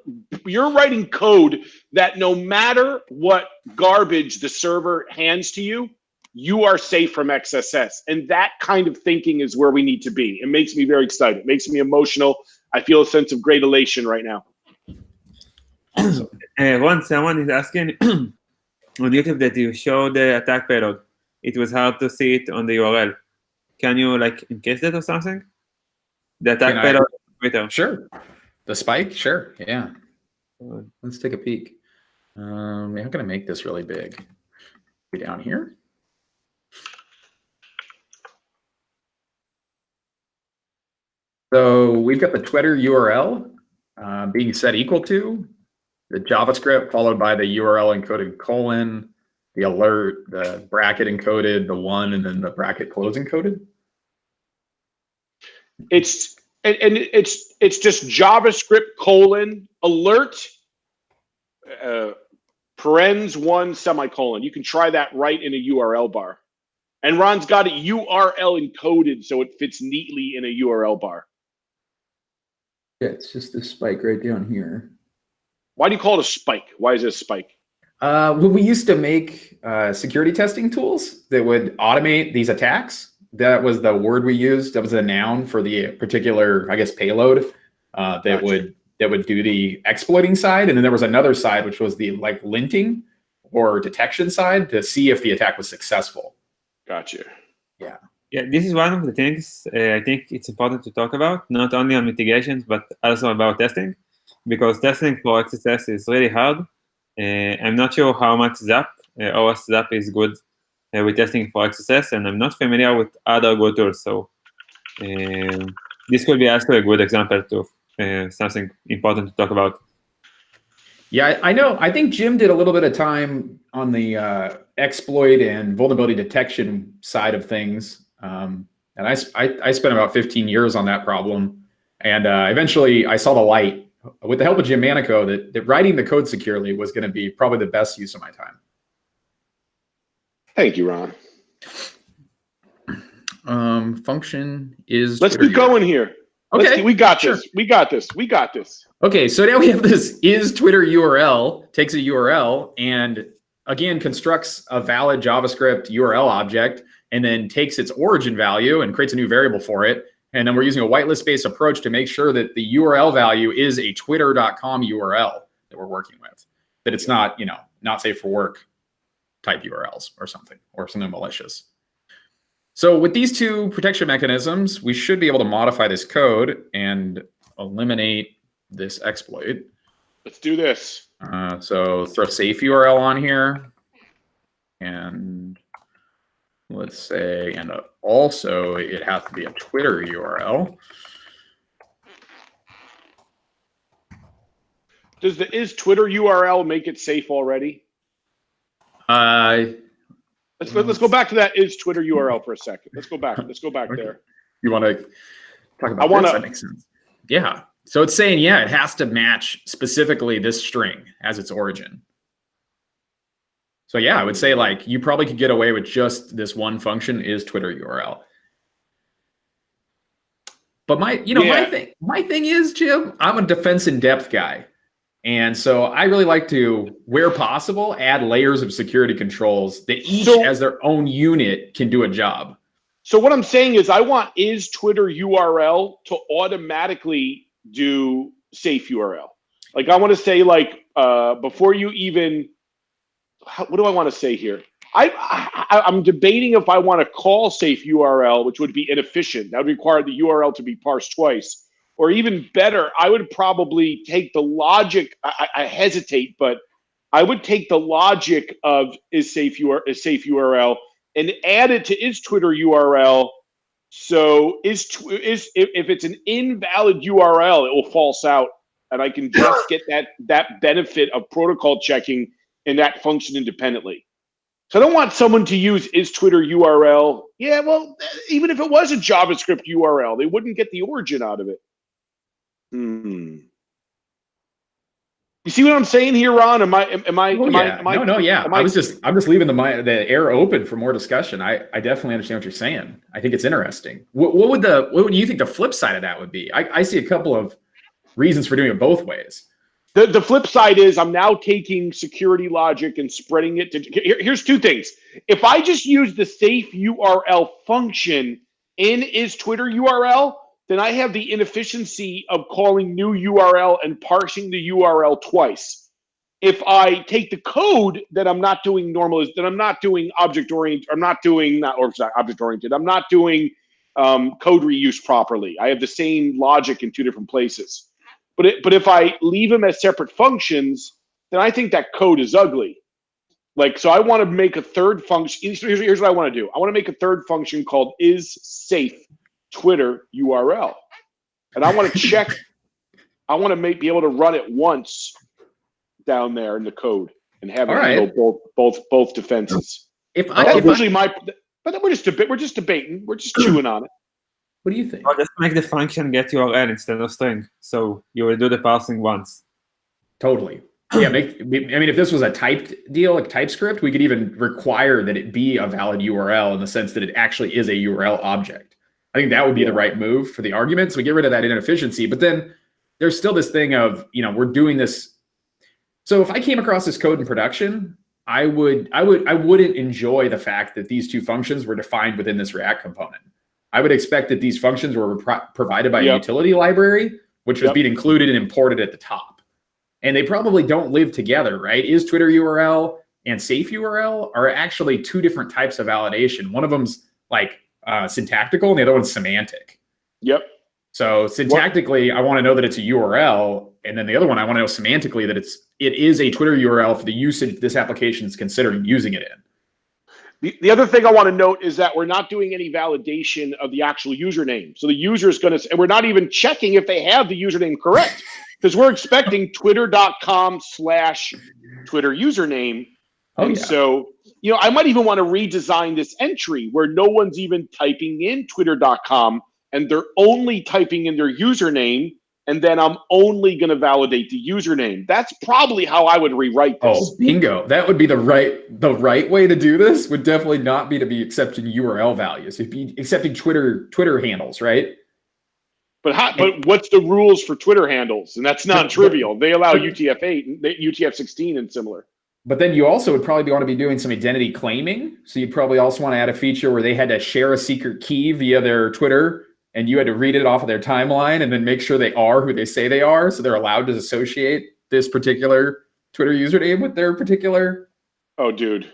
writing code that no matter what garbage the server hands to you, you are safe from XSS. And that kind of thinking is where we need to be. It makes me very excited. It makes me emotional. I feel a sense of great elation right now. Ron, someone is asking on YouTube that you show the attack payload. It was hard to see it on the URL. Can you encase that or something? The attack payload on Twitter. Sure. The spike? Sure. Yeah. Let's take a peek. I'm going to make this really big. Be down here. So we've got the Twitter URL being set equal to the JavaScript followed by the URL encoded colon, the alert, the bracket encoded, the one, and then the bracket close encoded. It's just JavaScript colon alert parens 1 semicolon. You can try that right in a URL bar. And Ron's got it URL encoded so it fits neatly in a URL bar. Yeah, it's just this spike right down here. Why do you call it a spike? Why is it a spike? When we used to make security testing tools that would automate these attacks, that was the word we used. That was a noun for the particular, I guess, payload that would do the exploiting side. And then there was another side, which was the linting or detection side to see if the attack was successful. Gotcha. Yeah. Yeah, this is one of the things I think it's important to talk about, not only on mitigations, but also about testing, because testing for XSS is really hard. I'm not sure how much Zap, OS Zap is good with testing for XSS, and I'm not familiar with other good tools. So this could be also a good example to something important to talk about. Yeah, I know. I think Jim did a little bit of time on the exploit and vulnerability detection side of things. And I spent about 15 years on that problem. And eventually I saw the light with the help of Jim Manico that writing the code securely was going to be probably the best use of my time. Thank you, Ron. Function is. Let's keep going here. Okay, we got this. We got this. We got this. Okay, so now we have this is Twitter URL, takes a URL and again constructs a valid JavaScript URL object and then takes its origin value and creates a new variable for it. And then we're using a whitelist-based approach to make sure that the URL value is a twitter.com URL that we're working with, that it's not, not safe for work type URLs or something malicious. So with these two protection mechanisms, we should be able to modify this code and eliminate this exploit. Let's do this. So throw safe URL on here. And let's say, and also it has to be a Twitter URL. Does the is Twitter URL make it safe already? Let's go back to that is Twitter URL for a second. Let's go back. Let's go back okay. there. You want to talk about this? That makes sense. Yeah. So it's saying, yeah, it has to match specifically this string as its origin. So yeah, I would say you probably could get away with just this one function is Twitter URL. But my thing is, Jim, I'm a defense in depth guy. And so I really like to, where possible, add layers of security controls that each as their own unit can do a job. So what I'm saying is I want is Twitter URL to automatically do safe URL. Like I want to say like before you even, what do I want to say here? I'm debating if I want to call safe URL, which would be inefficient. That would require the URL to be parsed twice. Or even better, I would probably take the logic. I hesitate, but I would take the logic of is safe URL and add it to is Twitter URL. So if it's an invalid URL, it will false out, and I can just get that benefit of protocol checking in that function independently. So I don't want someone to use is Twitter URL. Yeah, well, even if it was a JavaScript URL, they wouldn't get the origin out of it. You see what I'm saying here, Ron? I'm just leaving the air open for more discussion. I definitely understand what you're saying. I think it's interesting. What would you think the flip side of that would be? I see a couple of reasons for doing it both ways. The flip side is I'm now taking security logic and spreading it to. Here's two things. If I just use the safe URL function in is Twitter URL, then I have the inefficiency of calling new URL and parsing the URL twice. If I take the code that I'm not doing that I'm not doing object-oriented, I'm not doing object-oriented, I'm not doing code reuse properly. I have the same logic in two different places. But if I leave them as separate functions, then I think that code is ugly. Like, so I want to make a third function. Here's what I want to do. I want to make a third function called is safe Twitter URL. And I want to check, I want to be able to run it once down there in the code and have it handle both defenses. But we're just debating. We're just chewing on it. What do you think? Or just make the function get URL instead of string. So you will do the parsing once. Totally. Yeah, if this was a typed deal, like TypeScript, we could even require that it be a valid URL in the sense that it actually is a URL object. I think that would be the right move for the argument. So we get rid of that inefficiency. But then there's still this thing of, we're doing this. So if I came across this code in production, I wouldn't enjoy the fact that these two functions were defined within this React component. I would expect that these functions were provided by a utility library, which was being included and imported at the top. And they probably don't live together, right? Is Twitter URL and safe URL are actually two different types of validation. One of them's like syntactical and the other one's semantic. Yep. So syntactically, I want to know that it's a URL. And then the other one, I want to know semantically that it is a Twitter URL for the usage this application is considering using it in. The other thing I want to note is that we're not doing any validation of the actual username. So the user is going to, and we're not even checking if they have the username correct, because we're expecting twitter.com/Twitter username. So, I might even want to redesign this entry where no one's even typing in twitter.com and they're only typing in their username. And then I'm only going to validate the username. That's probably how I would rewrite this. Oh, bingo. That would be the right way to do this. Would definitely not be to be accepting URL values. It'd be accepting Twitter handles, right? But what's the rules for Twitter handles? And that's non-trivial. They allow UTF-8, UTF-16 and similar. But then you also would probably want to be doing some identity claiming. So you'd probably also want to add a feature where they had to share a secret key via their Twitter, and you had to read it off of their timeline and then make sure they are who they say they are. So they're allowed to associate this particular Twitter username with their particular. Oh, dude.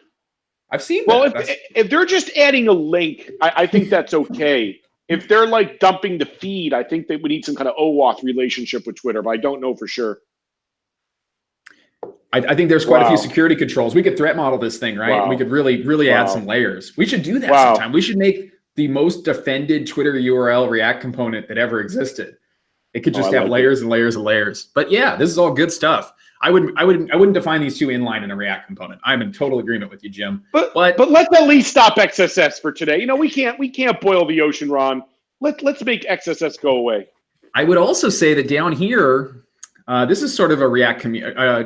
I've seen that. Well, if they're just adding a link, I think that's okay. If they're like dumping the feed, I think they would need some kind of OAuth relationship with Twitter, but I don't know for sure. I think there's quite a few security controls. We could threat model this thing, right? We could really add some layers. We should do that sometime. We should make the most defended Twitter URL React component that ever existed. It could just have layers and layers and layers. But yeah, this is all good stuff. I wouldn't define these two inline in a React component. I'm in total agreement with you, Jim. But let's at least stop XSS for today. We can't boil the ocean, Ron. Let's make XSS go away. I would also say that down here, this is sort of a React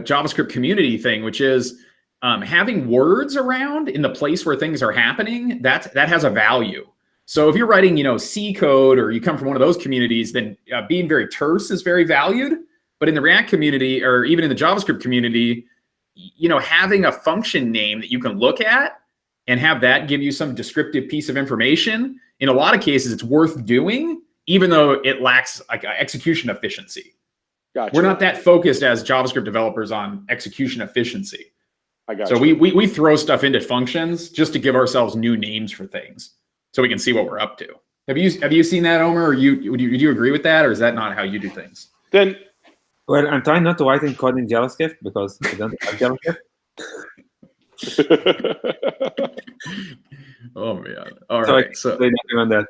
JavaScript community thing, which is having words around in the place where things are happening. That has a value. So if you're writing, C code, or you come from one of those communities, then being very terse is very valued. But in the React community, or even in the JavaScript community, you know, having a function name that you can look at and have that give you some descriptive piece of information, in a lot of cases, it's worth doing, even though it lacks like execution efficiency. Gotcha. We're not that focused as JavaScript developers on execution efficiency. I got So you. we throw stuff into functions just to give ourselves new names for things, so we can see what we're up to. Have you seen that, Omer? Or would you agree with that, or is that not how you do things? Then, Well, I'm trying not to write in code in JavaScript because I don't have JavaScript. Oh man! All So right, I so say nothing on that.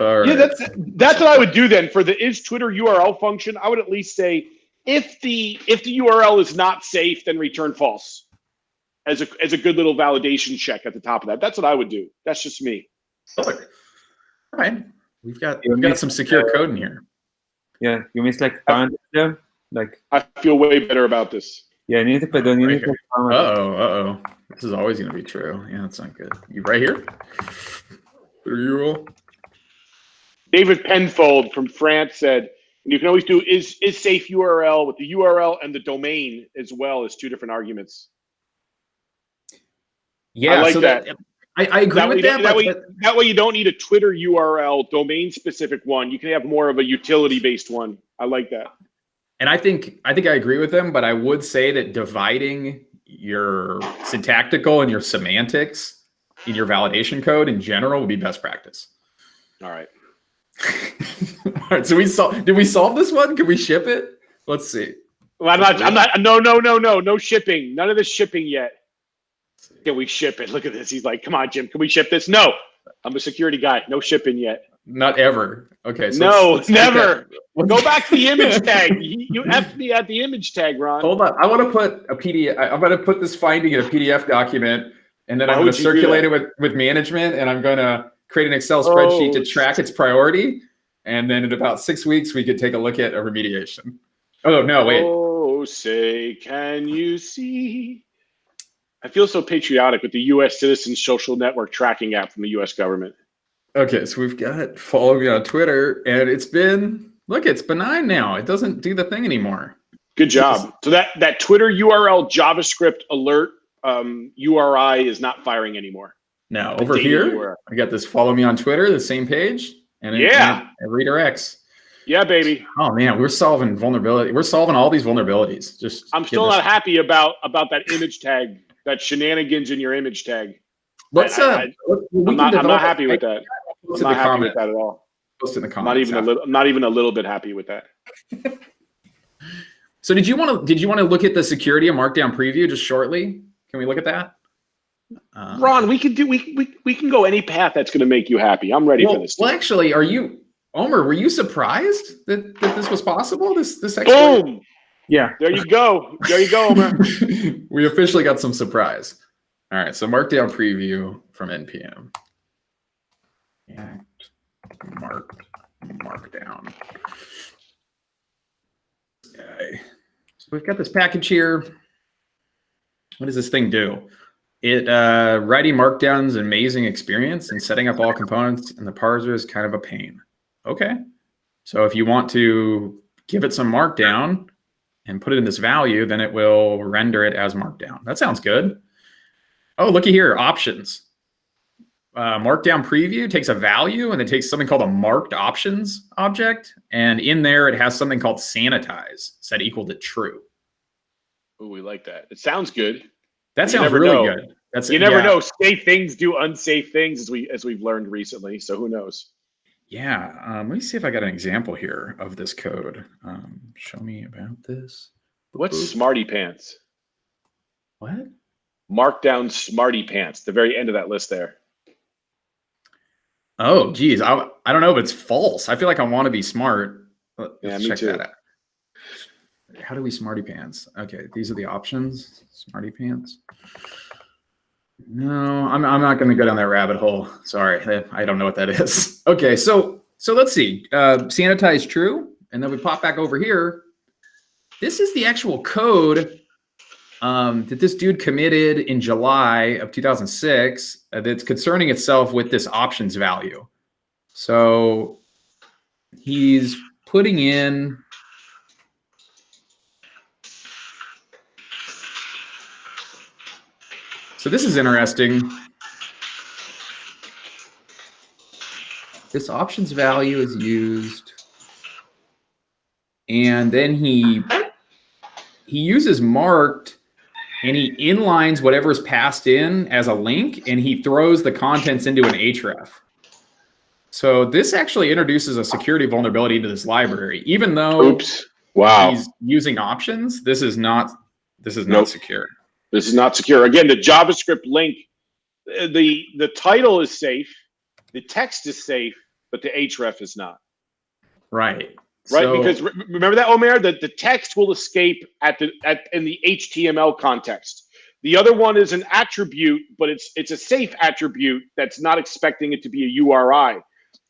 all yeah, right. that's what I would do then for the is Twitter URL function. I would at least say if the URL is not safe, then return false as a good little validation check at the top of that. That's what I would do. That's just me. All right, we've got You missed, some secure code in here. Yeah, you missed like parentheses there. Like, I feel way better about this. yeah, you need to put down. You need to put Uh-oh. This is always going to be true. Yeah, that's not good. You right here? David Penfold from France said, and you can always do is safe URL with the URL and the domain as well as two different arguments. Yeah, I like so that. I agree with that. That way you don't need a Twitter URL domain specific one. You can have more of a utility based one. I like that. And I think I agree with them, but I would say that dividing your syntactical and your semantics in your validation code in general would be best practice. All right. All right. So did we solve this one? Can we ship it? Let's see. Well, no shipping. None of this shipping yet. Can we ship it? Look at this. He's like, come on, Jim, can we ship this? No, I'm a security guy. No shipping yet. Not ever. Okay. So no, never. Go back to the image tag. You have to be at the image tag, Ron. Hold on. I want to put a PDF. I'm going to put this finding in a PDF document, and then I'm going to circulate it with management, and I'm going to create an Excel spreadsheet to track its priority. And then in about 6 weeks, we could take a look at a remediation. Oh, no, wait. Oh, say, can you see? I feel so patriotic with the U.S. Citizen Social Network tracking app from the U.S. government. Okay, so we've got follow me on Twitter, and it's benign now. It doesn't do the thing anymore. Good job. So that Twitter URL JavaScript alert URI is not firing anymore. Now over here, I got this follow me on Twitter, the same page, and it redirects. Yeah, baby. Oh man, we're solving vulnerability. We're solving all these vulnerabilities. I'm still not happy about that image tag, that shenanigans in your image tag. I'm not happy with that. I'm not happy with that at all. Post in the comments. I'm not even a little bit happy with that. So did you want to look at the security of Markdown preview just shortly? Can we look at that? Ron, we can go any path that's going to make you happy. I'm ready for this. Well, actually, Omer, were you surprised that this was possible? This exploit? Boom. Yeah. There you go, Omer. We officially got some surprise. All right, so Markdown preview from NPM. Markdown. Okay. So we've got this package here. What does this thing do? It writing Markdown is an amazing experience, and setting up all components in the parser is kind of a pain. Okay. So if you want to give it some Markdown and put it in this value, then it will render it as Markdown. That sounds good. Oh, looky here, options. Markdown preview takes a value and it takes something called a marked options object. And in there, it has something called sanitize set equal to true. Oh, we like that. It sounds good. That sounds really good. You never know. Safe things do unsafe things, as we've learned recently. So who knows? Yeah. Let me see if I got an example here of this code. Show me about this. What's Smarty Pants? What? Markdown Smarty Pants. The very end of that list there. Oh, geez. I don't know if it's false. I feel like I want to be smart. Let's check that out. How do we Smarty Pants? Okay, these are the options. Smarty Pants. No, I'm not going to go down that rabbit hole. Sorry, I don't know what that is. Okay, so let's see. Sanitize true, and then we pop back over here. This is the actual code that this dude committed in July of 2006 that's concerning itself with this options value. So he's putting in So this is interesting. This options value is used, and then he uses marked, and he inlines whatever's passed in as a link, and he throws the contents into an href. So this actually introduces a security vulnerability into this library, even though Oops. Wow. he's using options. This is not Nope. secure. This is not secure. Again, the JavaScript link, the title is safe, the text is safe, but the href is not. Right. Right, So, because remember that, Omer, that the text will escape in the HTML context. The other one is an attribute, but it's a safe attribute that's not expecting it to be a URI.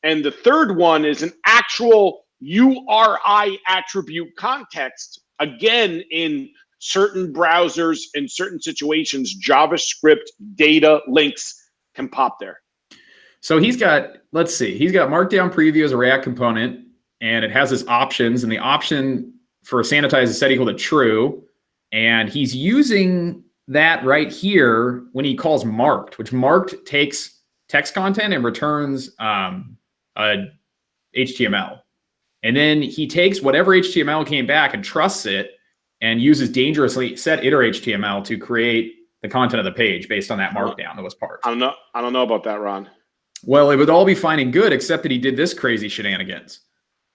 And the third one is an actual URI attribute context. Again, in certain browsers, in certain situations, JavaScript data links can pop there. so he's got, let's see, he's got Markdown preview as a React component, and it has his options, and the option for sanitize is set equal to true. And he's using that right here when he calls marked, which marked takes text content and returns a HTML. And then he takes whatever HTML came back and trusts it and uses dangerously set iter HTML to create the content of the page based on that markdown that was part. I don't know about that, Ron. Well, it would all be fine and good, except that he did this crazy shenanigans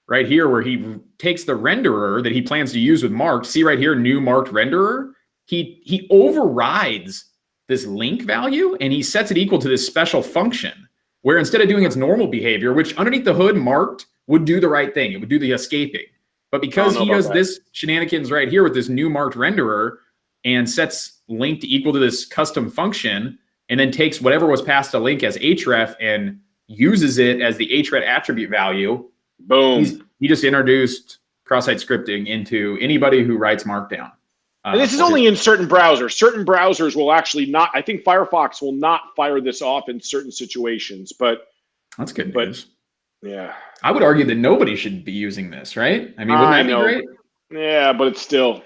right here, where he takes the renderer that he plans to use with marked. See right here, new marked renderer. He overrides this link value and he sets it equal to this special function, where instead of doing its normal behavior, which underneath the hood marked would do the right thing, it would do the escaping. But because he does this shenanigans right here with this new marked renderer and sets link to equal to this custom function, and then takes whatever was passed to link as href and uses it as the href attribute value. Boom. He just introduced cross-site scripting into anybody who writes Markdown. And this is only in certain browsers. Certain browsers will actually not. I think Firefox will not fire this off in certain situations. But that's good news. Yeah, I would argue that nobody should be using this, right? I mean, wouldn't that be great? Yeah, but it's still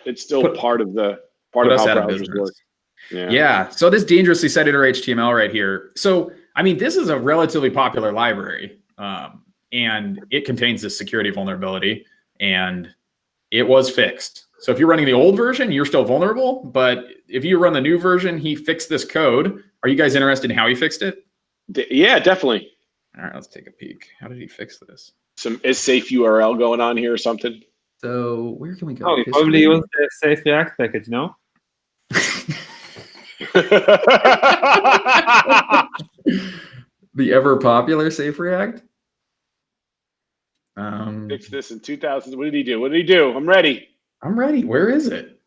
part of how browsers work. Yeah. So this dangerously set iter HTML right here. So I mean, this is a relatively popular library. And it contains this security vulnerability, and it was fixed. So if you're running the old version, you're still vulnerable. But if you run the new version, he fixed this code. Are you guys interested in how he fixed it? Yeah, definitely. All right, let's take a peek. How did he fix this? Some safe URL going on here or something? So where can we go? Oh, we probably use the safe React package, no? The ever popular safe React? Fix this in 2000. What did he do? I'm ready. Where is it?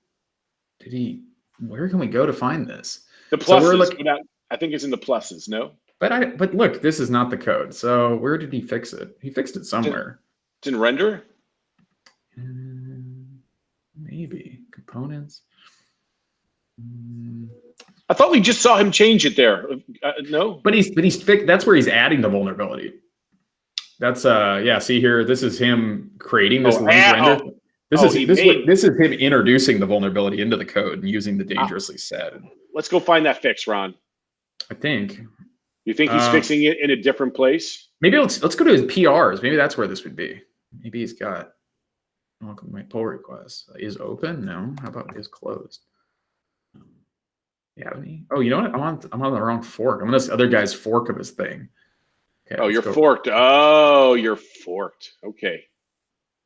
Where can we go to find this? The pluses. So I think it's in the pluses, no? But look, this is not the code. So where did he fix it? He fixed it somewhere. It's in render? Maybe. Components. I thought we just saw him change it there. No? But he's fixed. That's where he's adding the vulnerability. That's yeah. See here, this is him creating this link render. This is him introducing the vulnerability into the code and using the dangerously set. Let's go find that fix, Ron. I think. You think he's fixing it in a different place? Maybe let's go to his PRs. Maybe that's where this would be. Maybe he's got. Welcome my pull request is open. No. How about is closed? Yeah. Oh, you know what? I'm on the wrong fork. I'm on this other guy's fork of his thing. Okay, oh, you're forked. Oh, you're forked. Okay.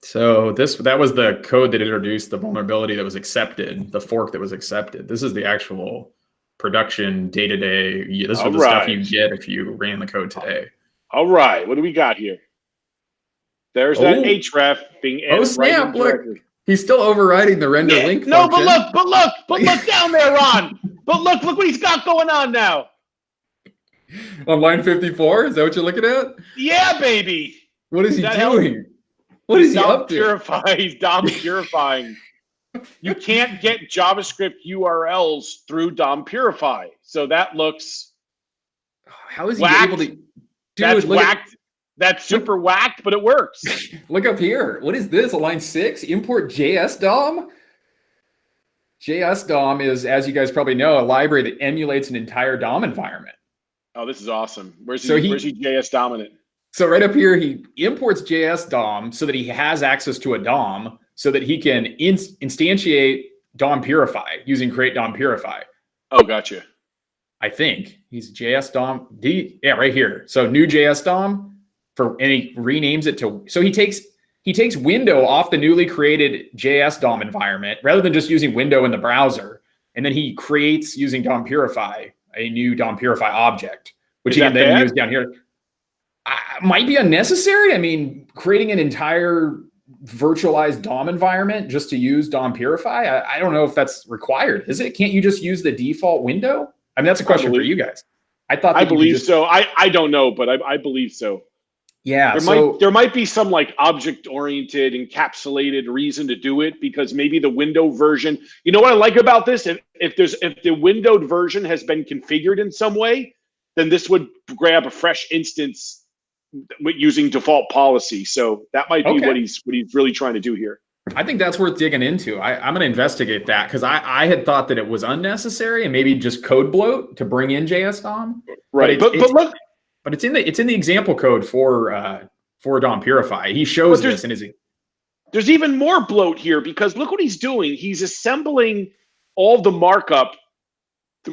So that was the code that introduced the vulnerability that was accepted, the fork that was accepted. This is the actual production day-to-day. This is the stuff you get if you ran the code today. All right. What do we got here? There's that href being added. Oh, snap. Look, he's still overriding the render link no, function. but look down there, Ron. But look what he's got going on now. On line 54? Is that what you're looking at? Yeah, baby. What is he doing? What is he up to? He's DOM purifying. You can't get JavaScript URLs through DOM purify. So that looks how is he able to? Dude, that's whacked. That's super whacked, but it works. Look up here. What is this? A line 6? Import JS DOM? JS DOM is, as you guys probably know, a library that emulates an entire DOM environment. Oh, this is awesome. Where's So he JS dominant? So right up here, he imports JS DOM so that he has access to a DOM so that he can instantiate DOM Purify using create DOM Purify. Oh, gotcha. I think he's JS DOM D. Yeah, right here. So new JS DOM and he renames it to. So he takes window off the newly created JS DOM environment rather than just using window in the browser, and then he creates using DOM Purify a new DOM Purify object, which he can then use down here. Might be unnecessary. I mean, creating an entire virtualized DOM environment just to use DOM Purify, I don't know if that's required. Is it? Can't you just use the default window? I mean, that's a question for you guys. I believe so. I don't know, but I believe so. Yeah. There might be some like object-oriented, encapsulated reason to do it, because maybe the window version. You know what I like about this? If the windowed version has been configured in some way, then this would grab a fresh instance using default policy. So that might be what he's really trying to do here. I think that's worth digging into. I'm going to investigate that, because I had thought that it was unnecessary and maybe just code bloat to bring in JS DOM. Right, but look, but it's in the example code for DOM Purify. He shows this in his. There's even more bloat here, because look what he's doing. He's assembling all the markup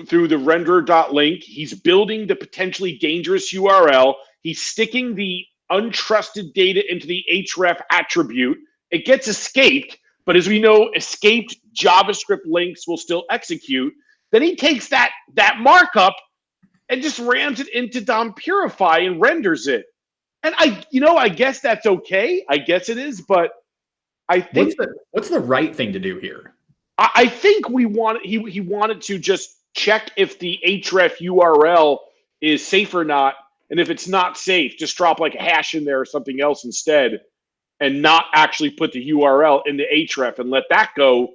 through the render.link. He's building the potentially dangerous URL. He's sticking the untrusted data into the href attribute. It gets escaped, but as we know, escaped JavaScript links will still execute. Then he takes that markup and just rams it into DOM Purify and renders it. And I guess that's okay. I guess it is, but I think what's the right thing to do here? I think he wanted to just check if the href URL is safe or not, and if it's not safe, just drop like a hash in there or something else instead, and not actually put the URL in the href and let that go.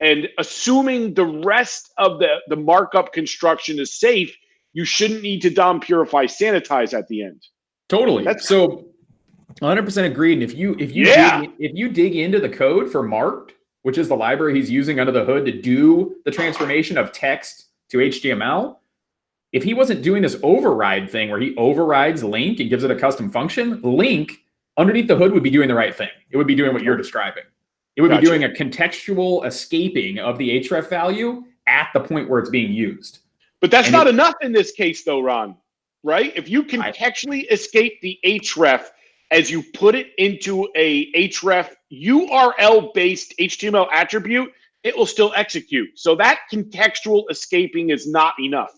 And assuming the rest of the markup construction is safe, you shouldn't need to DOM Purify sanitize at the end. Totally. So 100% agreed. And if you dig into the code for marked, which is the library he's using under the hood to do the transformation of text to HTML, if he wasn't doing this override thing where he overrides link and gives it a custom function, link underneath the hood would be doing the right thing. It would be doing what you're describing. It would be doing a contextual escaping of the href value at the point where it's being used. But that's not enough in this case, though, Ron, right? If you contextually escape the href as you put it into a href URL-based HTML attribute, it will still execute. So that contextual escaping is not enough.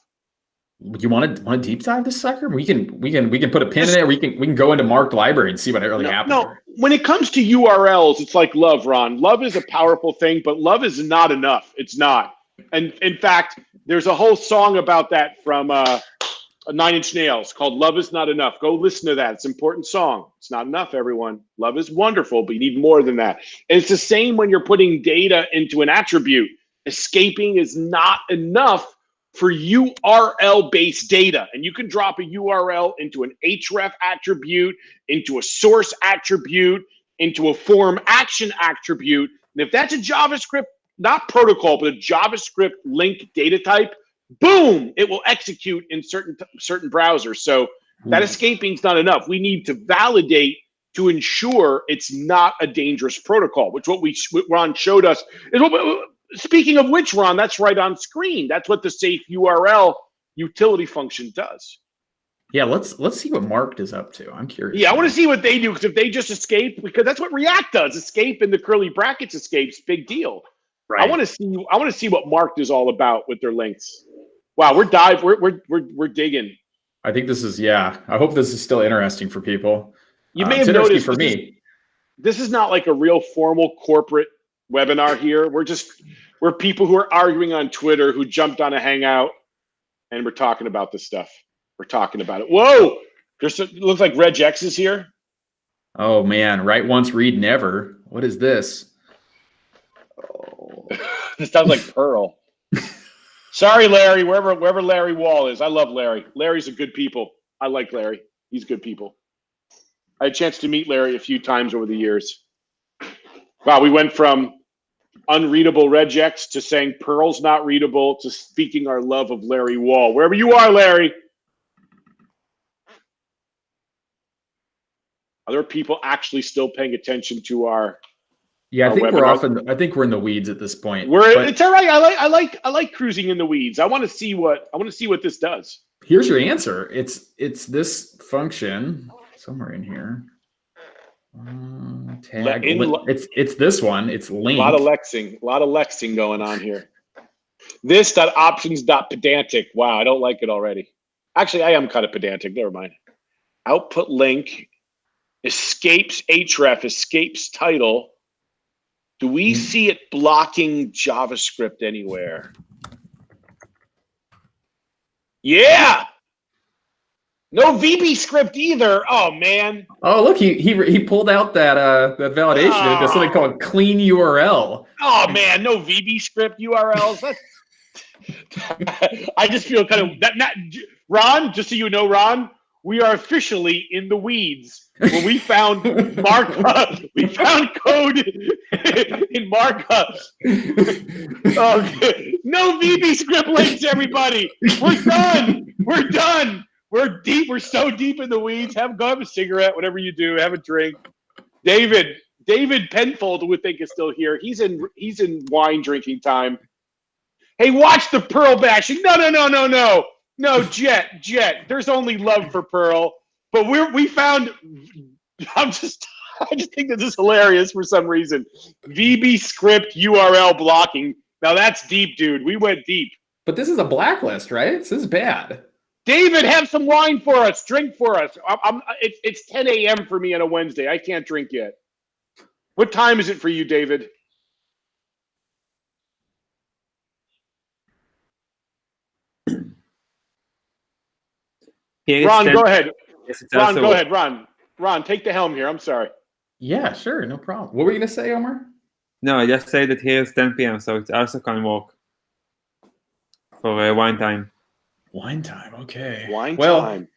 You want to deep dive this sucker? We can put a pin in it. We can go into marked library and see what really happened. No, there. When it comes to URLs, it's like love, Ron. Love is a powerful thing, but love is not enough. It's not. And in fact, there's a whole song about that from 9 Inch Nails called "Love Is Not Enough." Go listen to that. It's an important song. It's not enough, everyone. Love is wonderful, but you need more than that. And it's the same when you're putting data into an attribute. Escaping is not enough for URL-based data. And you can drop a URL into an href attribute, into a source attribute, into a form action attribute. And if that's a JavaScript, not protocol, but a JavaScript link data type, boom, it will execute in certain browsers. So that escaping is not enough. We need to validate to ensure it's not a dangerous protocol, which what Ron showed us is what. Speaking of which, Ron, that's right on screen. That's what the safe URL utility function does. Yeah, let's see what marked is up to. I'm curious. Yeah, I want to see what they do, because if they just escape, because that's what React does. Escape in the curly brackets escapes, big deal. Right. I want to see what marked is all about with their links. Wow, we're digging. I think this is I hope this is still interesting for people. You may have noticed for me. This is not like a real formal corporate webinar here. We're people who are arguing on Twitter who jumped on a hangout, and we're talking about this stuff. We're talking about it. Whoa! It looks like Regex is here. Oh man, write once, read never. What is this? Oh. This sounds like Perl. Sorry, Larry, wherever Larry Wall is. I love Larry. Larry's a good people. I like Larry. He's good people. I had a chance to meet Larry a few times over the years. Wow, we went from unreadable regex to saying Perl's not readable to speaking our love of Larry Wall. Wherever you are, Larry. Are there people actually still paying attention to our Yeah, I our think we're webinar? I think we're in the weeds at this point. It's all right. I like cruising in the weeds. I want to see what this does. Here's your answer. It's this function somewhere in here. Tag. It's this one. It's link. A lot of lexing going on here. This.options.pedantic. Wow, I don't like it already. Actually, I am kind of pedantic. Never mind. Output link escapes href, escapes title. Do we see it blocking JavaScript anywhere? Yeah. No VB script either. Oh man. Oh look, he pulled out that validation into something called clean URL. Oh man, no VB script URLs. I just feel kind of that. Ron, just so you know, Ron, we are officially in the weeds. When we found markup, we found code in markup. Okay. No VB script links, everybody. We're done. We're done. We're deep. We're so deep in the weeds. Go have a cigarette, whatever you do. Have a drink. David Penfold, who we think is still here. He's in wine drinking time. Hey, watch the Perl bashing. No, Jet. There's only love for Perl. But we found. I just think this is hilarious for some reason. VB script URL blocking. Now that's deep, dude. We went deep. But this is a blacklist, right? This is bad. David, have some wine for us. Drink for us. It's 10 a.m. for me on a Wednesday. I can't drink yet. What time is it for you, David? Ron, go ahead. Yes, Ron, go ahead. Ron, take the helm here. I'm sorry. Yeah, sure. No problem. What were you going to say, Omar? No, I just say that here is 10 p.m., so it also can work for wine time. Wine time, okay. Wine time.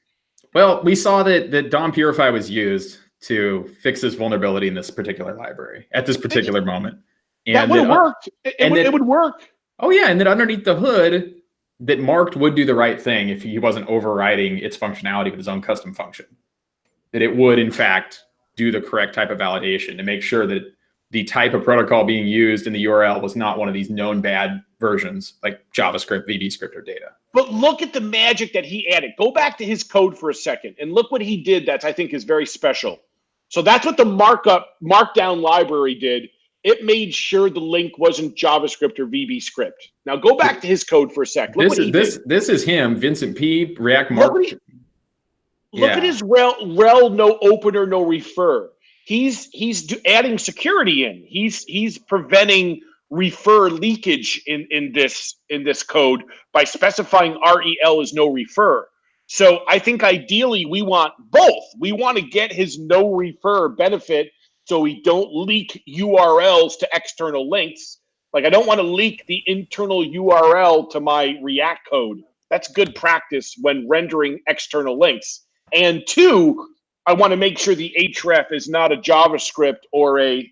Well, we saw that DOM Purify was used to fix this vulnerability in this particular library at this particular moment. And that would have worked. It would work. Oh, yeah. And then underneath the hood, that marked would do the right thing if he wasn't overriding its functionality with his own custom function. That it would, in fact, do the correct type of validation to make sure that the type of protocol being used in the URL was not one of these known bad versions like JavaScript, VBScript, or data. But look at the magic that he added. Go back to his code for a second and look what he did that I think is very special. So that's what the markdown library did. It made sure the link wasn't JavaScript or VBScript. Now go back to his code for a sec. Look this is him, Vincent P. React Mark. Look at his rel no opener no refer. He's adding security in. He's preventing refer leakage in this code by specifying rel as no refer. So I think ideally we want both. We want to get his no refer benefit so we don't leak URLs to external links. Like I don't want to leak the internal URL to my React code. That's good practice when rendering external links. And two, I want to make sure the href is not a JavaScript or a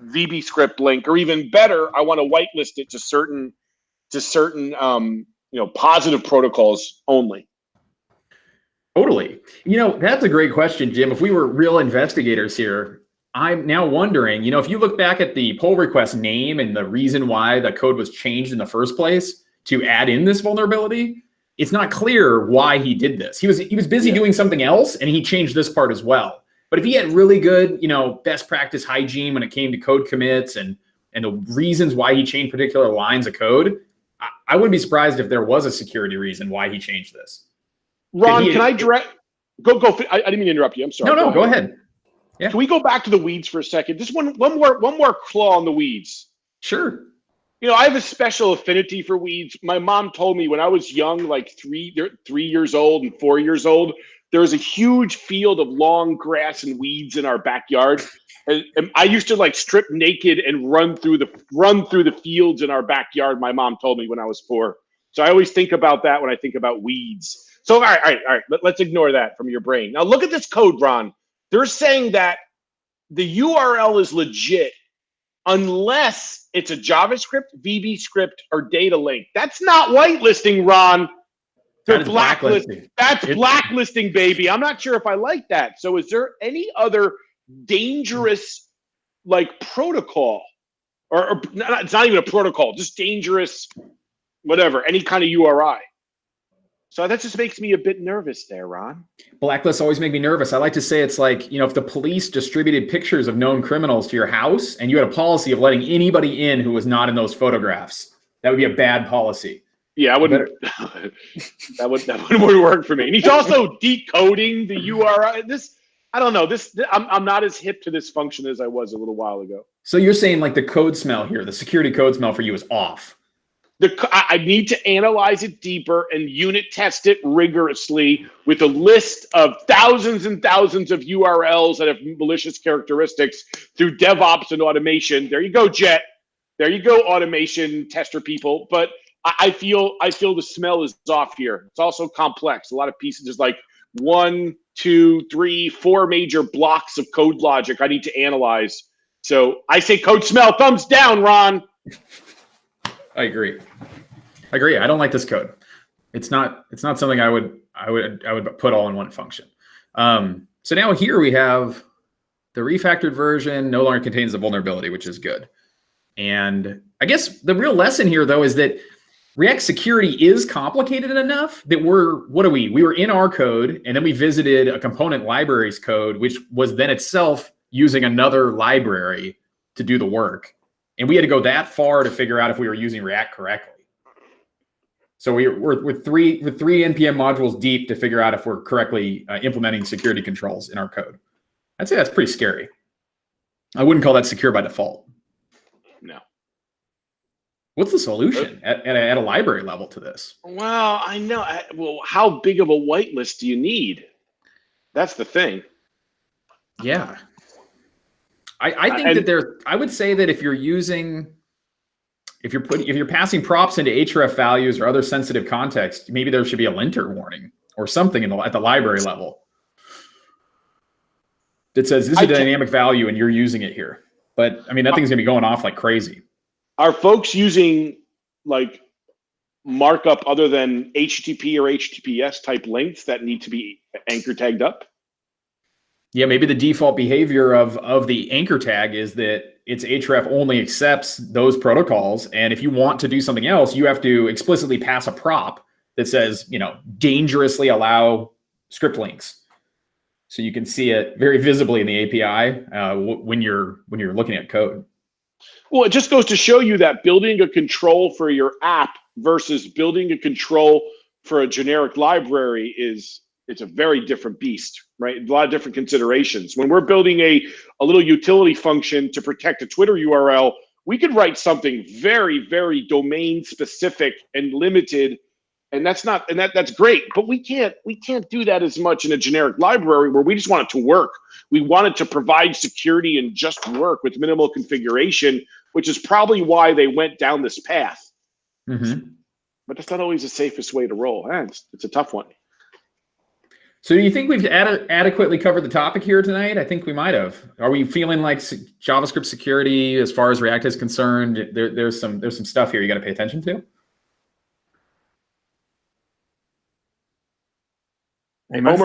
VBScript link, or even better, I want to whitelist it to certain positive protocols only. Totally. That's a great question, Jim. If we were real investigators here, I'm now wondering, if you look back at the pull request name and the reason why the code was changed in the first place to add in this vulnerability, it's not clear why he did this. He was busy doing something else, and he changed this part as well. But if he had really good, best practice hygiene when it came to code commits and the reasons why he changed particular lines of code, I wouldn't be surprised if there was a security reason why he changed this. Ron, can I direct? Go. I didn't mean to interrupt you. I'm sorry. No, go ahead. Yeah. Can we go back to the weeds for a second? Just one more claw on the weeds. Sure. I have a special affinity for weeds. My mom told me when I was young, like 3 years old and 4 years old, there was a huge field of long grass and weeds in our backyard. And I used to strip naked and run through the fields in our backyard. My mom told me when I was 4. So I always think about that when I think about weeds. So all right. Let's ignore that from your brain. Now look at this code, Ron. They're saying that the URL is legit unless it's a JavaScript, VB script, or data link. That's not whitelisting, Ron. That is blacklisting. That's blacklisting, baby. I'm not sure if I like that. So is there any other dangerous like protocol or it's not even a protocol, just dangerous, whatever, any kind of URI? So that just makes me a bit nervous there, Ron. Blacklists always make me nervous. I like to say it's like, if the police distributed pictures of known criminals to your house and you had a policy of letting anybody in who was not in those photographs, that would be a bad policy. Yeah, I wouldn't. that wouldn't work for me. And he's also decoding the URI. I don't know. I'm not as hip to this function as I was a little while ago. So you're saying like the code smell here, the security code smell for you is off. I need to analyze it deeper and unit test it rigorously with a list of thousands and thousands of URLs that have malicious characteristics through DevOps and automation. There you go, Jet. There you go, automation tester people. But I feel the smell is off here. It's also complex. A lot of pieces. There's like 1, 2, 3, 4 major blocks of code logic I need to analyze. So I say code smell. Thumbs down, Ron. I agree. I don't like this code. It's not something I would put all in one function. So now here we have the refactored version no longer contains the vulnerability, which is good. And I guess the real lesson here though is that React security is complicated enough that we were in our code and then we visited a component libraries code, which was then itself using another library to do the work. And we had to go that far to figure out if we were using React correctly. So we're three NPM modules deep to figure out if we're correctly implementing security controls in our code. I'd say that's pretty scary. I wouldn't call that secure by default. No. What's the solution at a library level to this? Well, I know. Well, how big of a whitelist do you need? That's the thing. Yeah. I think that I would say that if you're passing props into href values or other sensitive context, maybe there should be a linter warning or something at the library level that says this is a dynamic value and you're using it here. But I mean, that thing's gonna be going off like crazy. Are folks using like markup other than HTTP or HTTPS type links that need to be anchor tagged up? Yeah, maybe the default behavior of the anchor tag is that its href only accepts those protocols. And if you want to do something else, you have to explicitly pass a prop that says, dangerously allow script links. So you can see it very visibly in the API when you're looking at code. Well, it just goes to show you that building a control for your app versus building a control for a generic library it's a very different beast, right? A lot of different considerations. When we're building a little utility function to protect a Twitter URL, we could write something very, very domain specific and limited, and that's great. But we can't do that as much in a generic library where we just want it to work. We want it to provide security and just work with minimal configuration, which is probably why they went down this path. Mm-hmm. But that's not always the safest way to roll. It's a tough one. So do you think we've adequately covered the topic here tonight? I think we might have. Are we feeling like JavaScript security, as far as React is concerned, there's some stuff here you got to pay attention to? I must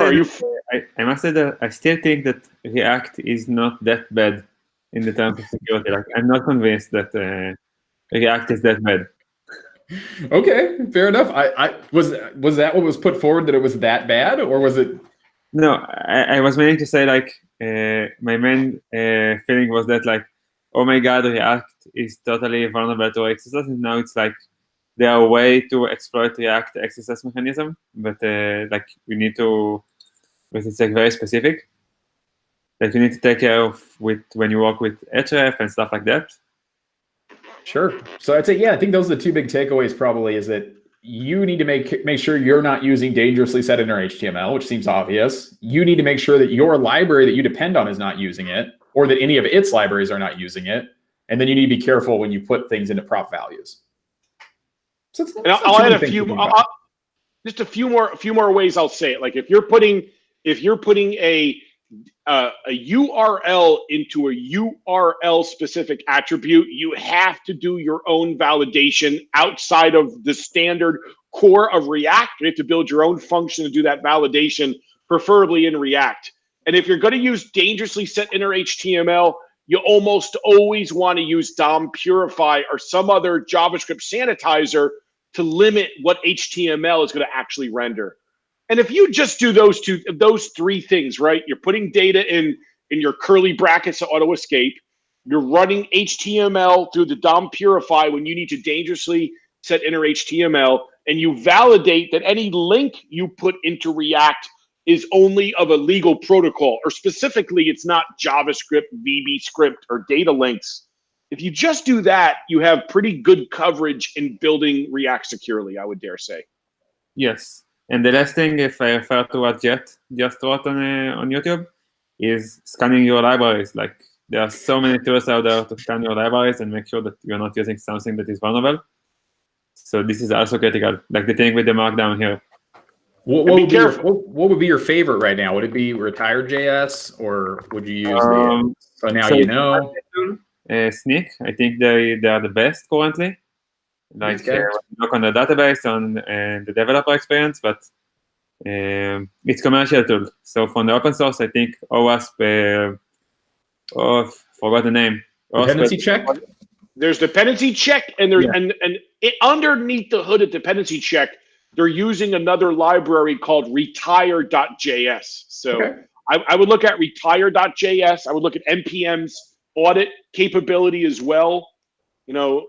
say that I still think that React is not that bad in the terms of security. Like, I'm not convinced that React is that bad. Okay, fair enough. Was that what was put forward, that it was that bad, or was it? No, I was meaning to say like my main feeling was that like, oh my God, React is totally vulnerable to XSS, and now it's like there are ways to exploit React XSS mechanism, but like we need to, but it's like very specific. Like you need to take care of when you work with href and stuff like that. Sure. So I'd say, yeah, I think those are the two big takeaways probably, is that you need to make sure you're not using dangerously set inner HTML, which seems obvious. You need to make sure that your library that you depend on is not using it, or that any of its libraries are not using it. And then you need to be careful when you put things into prop values. So I'll add just a few more ways I'll say it. Like if you're putting a a URL into a URL specific attribute, you have to do your own validation outside of the standard core of React. You have to build your own function to do that validation, preferably in React. And if you're going to use dangerously set inner HTML, you almost always want to use DOM purify or some other JavaScript sanitizer to limit what HTML is going to actually render. And if you just do those three things, right? You're putting data in your curly brackets to auto escape. You're running HTML through the DOM purify when you need to dangerously set inner HTML, and you validate that any link you put into React is only of a legal protocol, or specifically, it's not JavaScript, VB script, or data links. If you just do that, you have pretty good coverage in building React securely, I would dare say. Yes. And the last thing, if I refer to what Jet just wrote on YouTube, is scanning your libraries. Like, there are so many tools out there to scan your libraries and make sure that you're not using something that is vulnerable. So this is also critical, like the thing with the markdown here. What would be your favorite right now? Would it be Retired.js, or would you use the so now you know? Sneak, I think they are the best currently. Like look on the database, on the developer experience, but it's commercial tool. So from the open source, I think OWASP, forgot the name. Dependency check. There's dependency check, and there's and underneath the hood of dependency check, they're using another library called retire.js. So I would look at retire.js. I would look at NPM's audit capability as well. You know,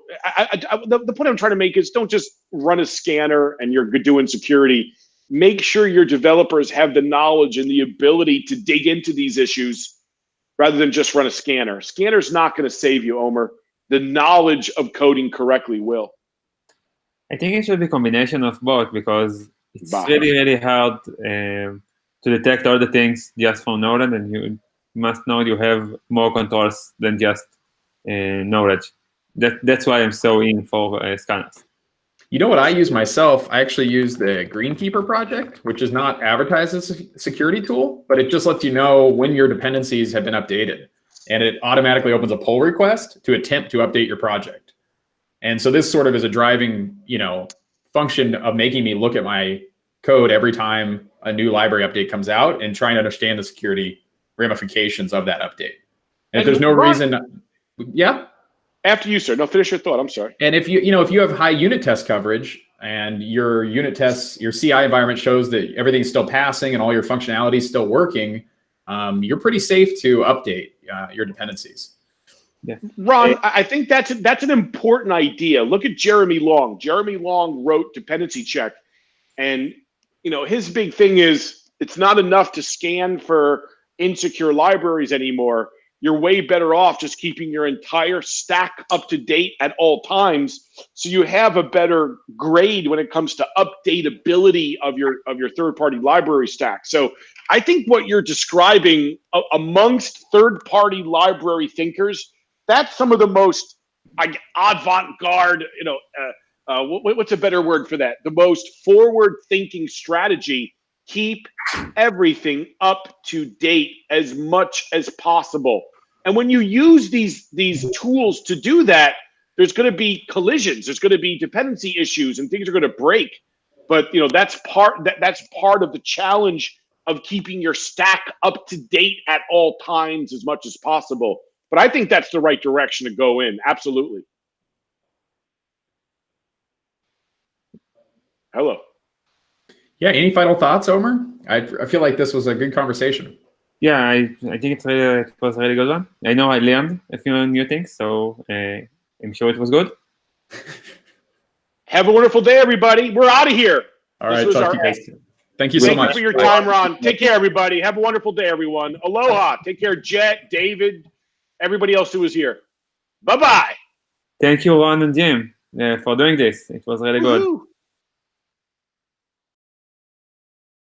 the point I'm trying to make is don't just run a scanner and you're doing security. Make sure your developers have the knowledge and the ability to dig into these issues rather than just run a scanner. Scanner's not going to save you, Omer. The knowledge of coding correctly will. I think it should be a combination of both, because it's really, really hard to detect all the things just from knowledge, and you must know you have more controls than just knowledge. That's why I'm so in for scanners. You know what I use myself? I actually use the Greenkeeper project, which is not advertised as a security tool, but it just lets you know when your dependencies have been updated. And it automatically opens a pull request to attempt to update your project. And so this sort of is a driving, function of making me look at my code every time a new library update comes out and trying to understand the security ramifications of that update. And if there's no reason, After you, sir. No, finish your thought. I'm sorry. And if you have high unit test coverage and your unit tests, your CI environment shows that everything's still passing and all your functionality is still working, you're pretty safe to update your dependencies. Yeah. Ron, I think that's an important idea. Look at Jeremy Long. Jeremy Long wrote Dependency Check, and his big thing is it's not enough to scan for insecure libraries anymore. You're way better off just keeping your entire stack up to date at all times, so you have a better grade when it comes to updatability of your third-party library stack. So I think what you're describing amongst third-party library thinkers, that's some of the most avant-garde, what's a better word for that? The most forward-thinking strategy. Keep everything up to date as much as possible. And when you use these tools to do that, there's going to be collisions. There's going to be dependency issues, and things are going to break. But that's part of the challenge of keeping your stack up to date at all times as much as possible. But I think that's the right direction to go in. Absolutely. Hello. Yeah. Any final thoughts, Omer? I feel like this was a good conversation. Yeah, I think it was a really good one. I know I learned a few new things, so I'm sure it was good. Have a wonderful day, everybody. We're out of here. All right. Talk to you guys. Thank you so much for your time, Ron. Take care, everybody. Have a wonderful day, everyone. Aloha. Take care, Jet, David, everybody else who was here. Bye-bye. Thank you, Ron and Jim, for doing this. It was really good.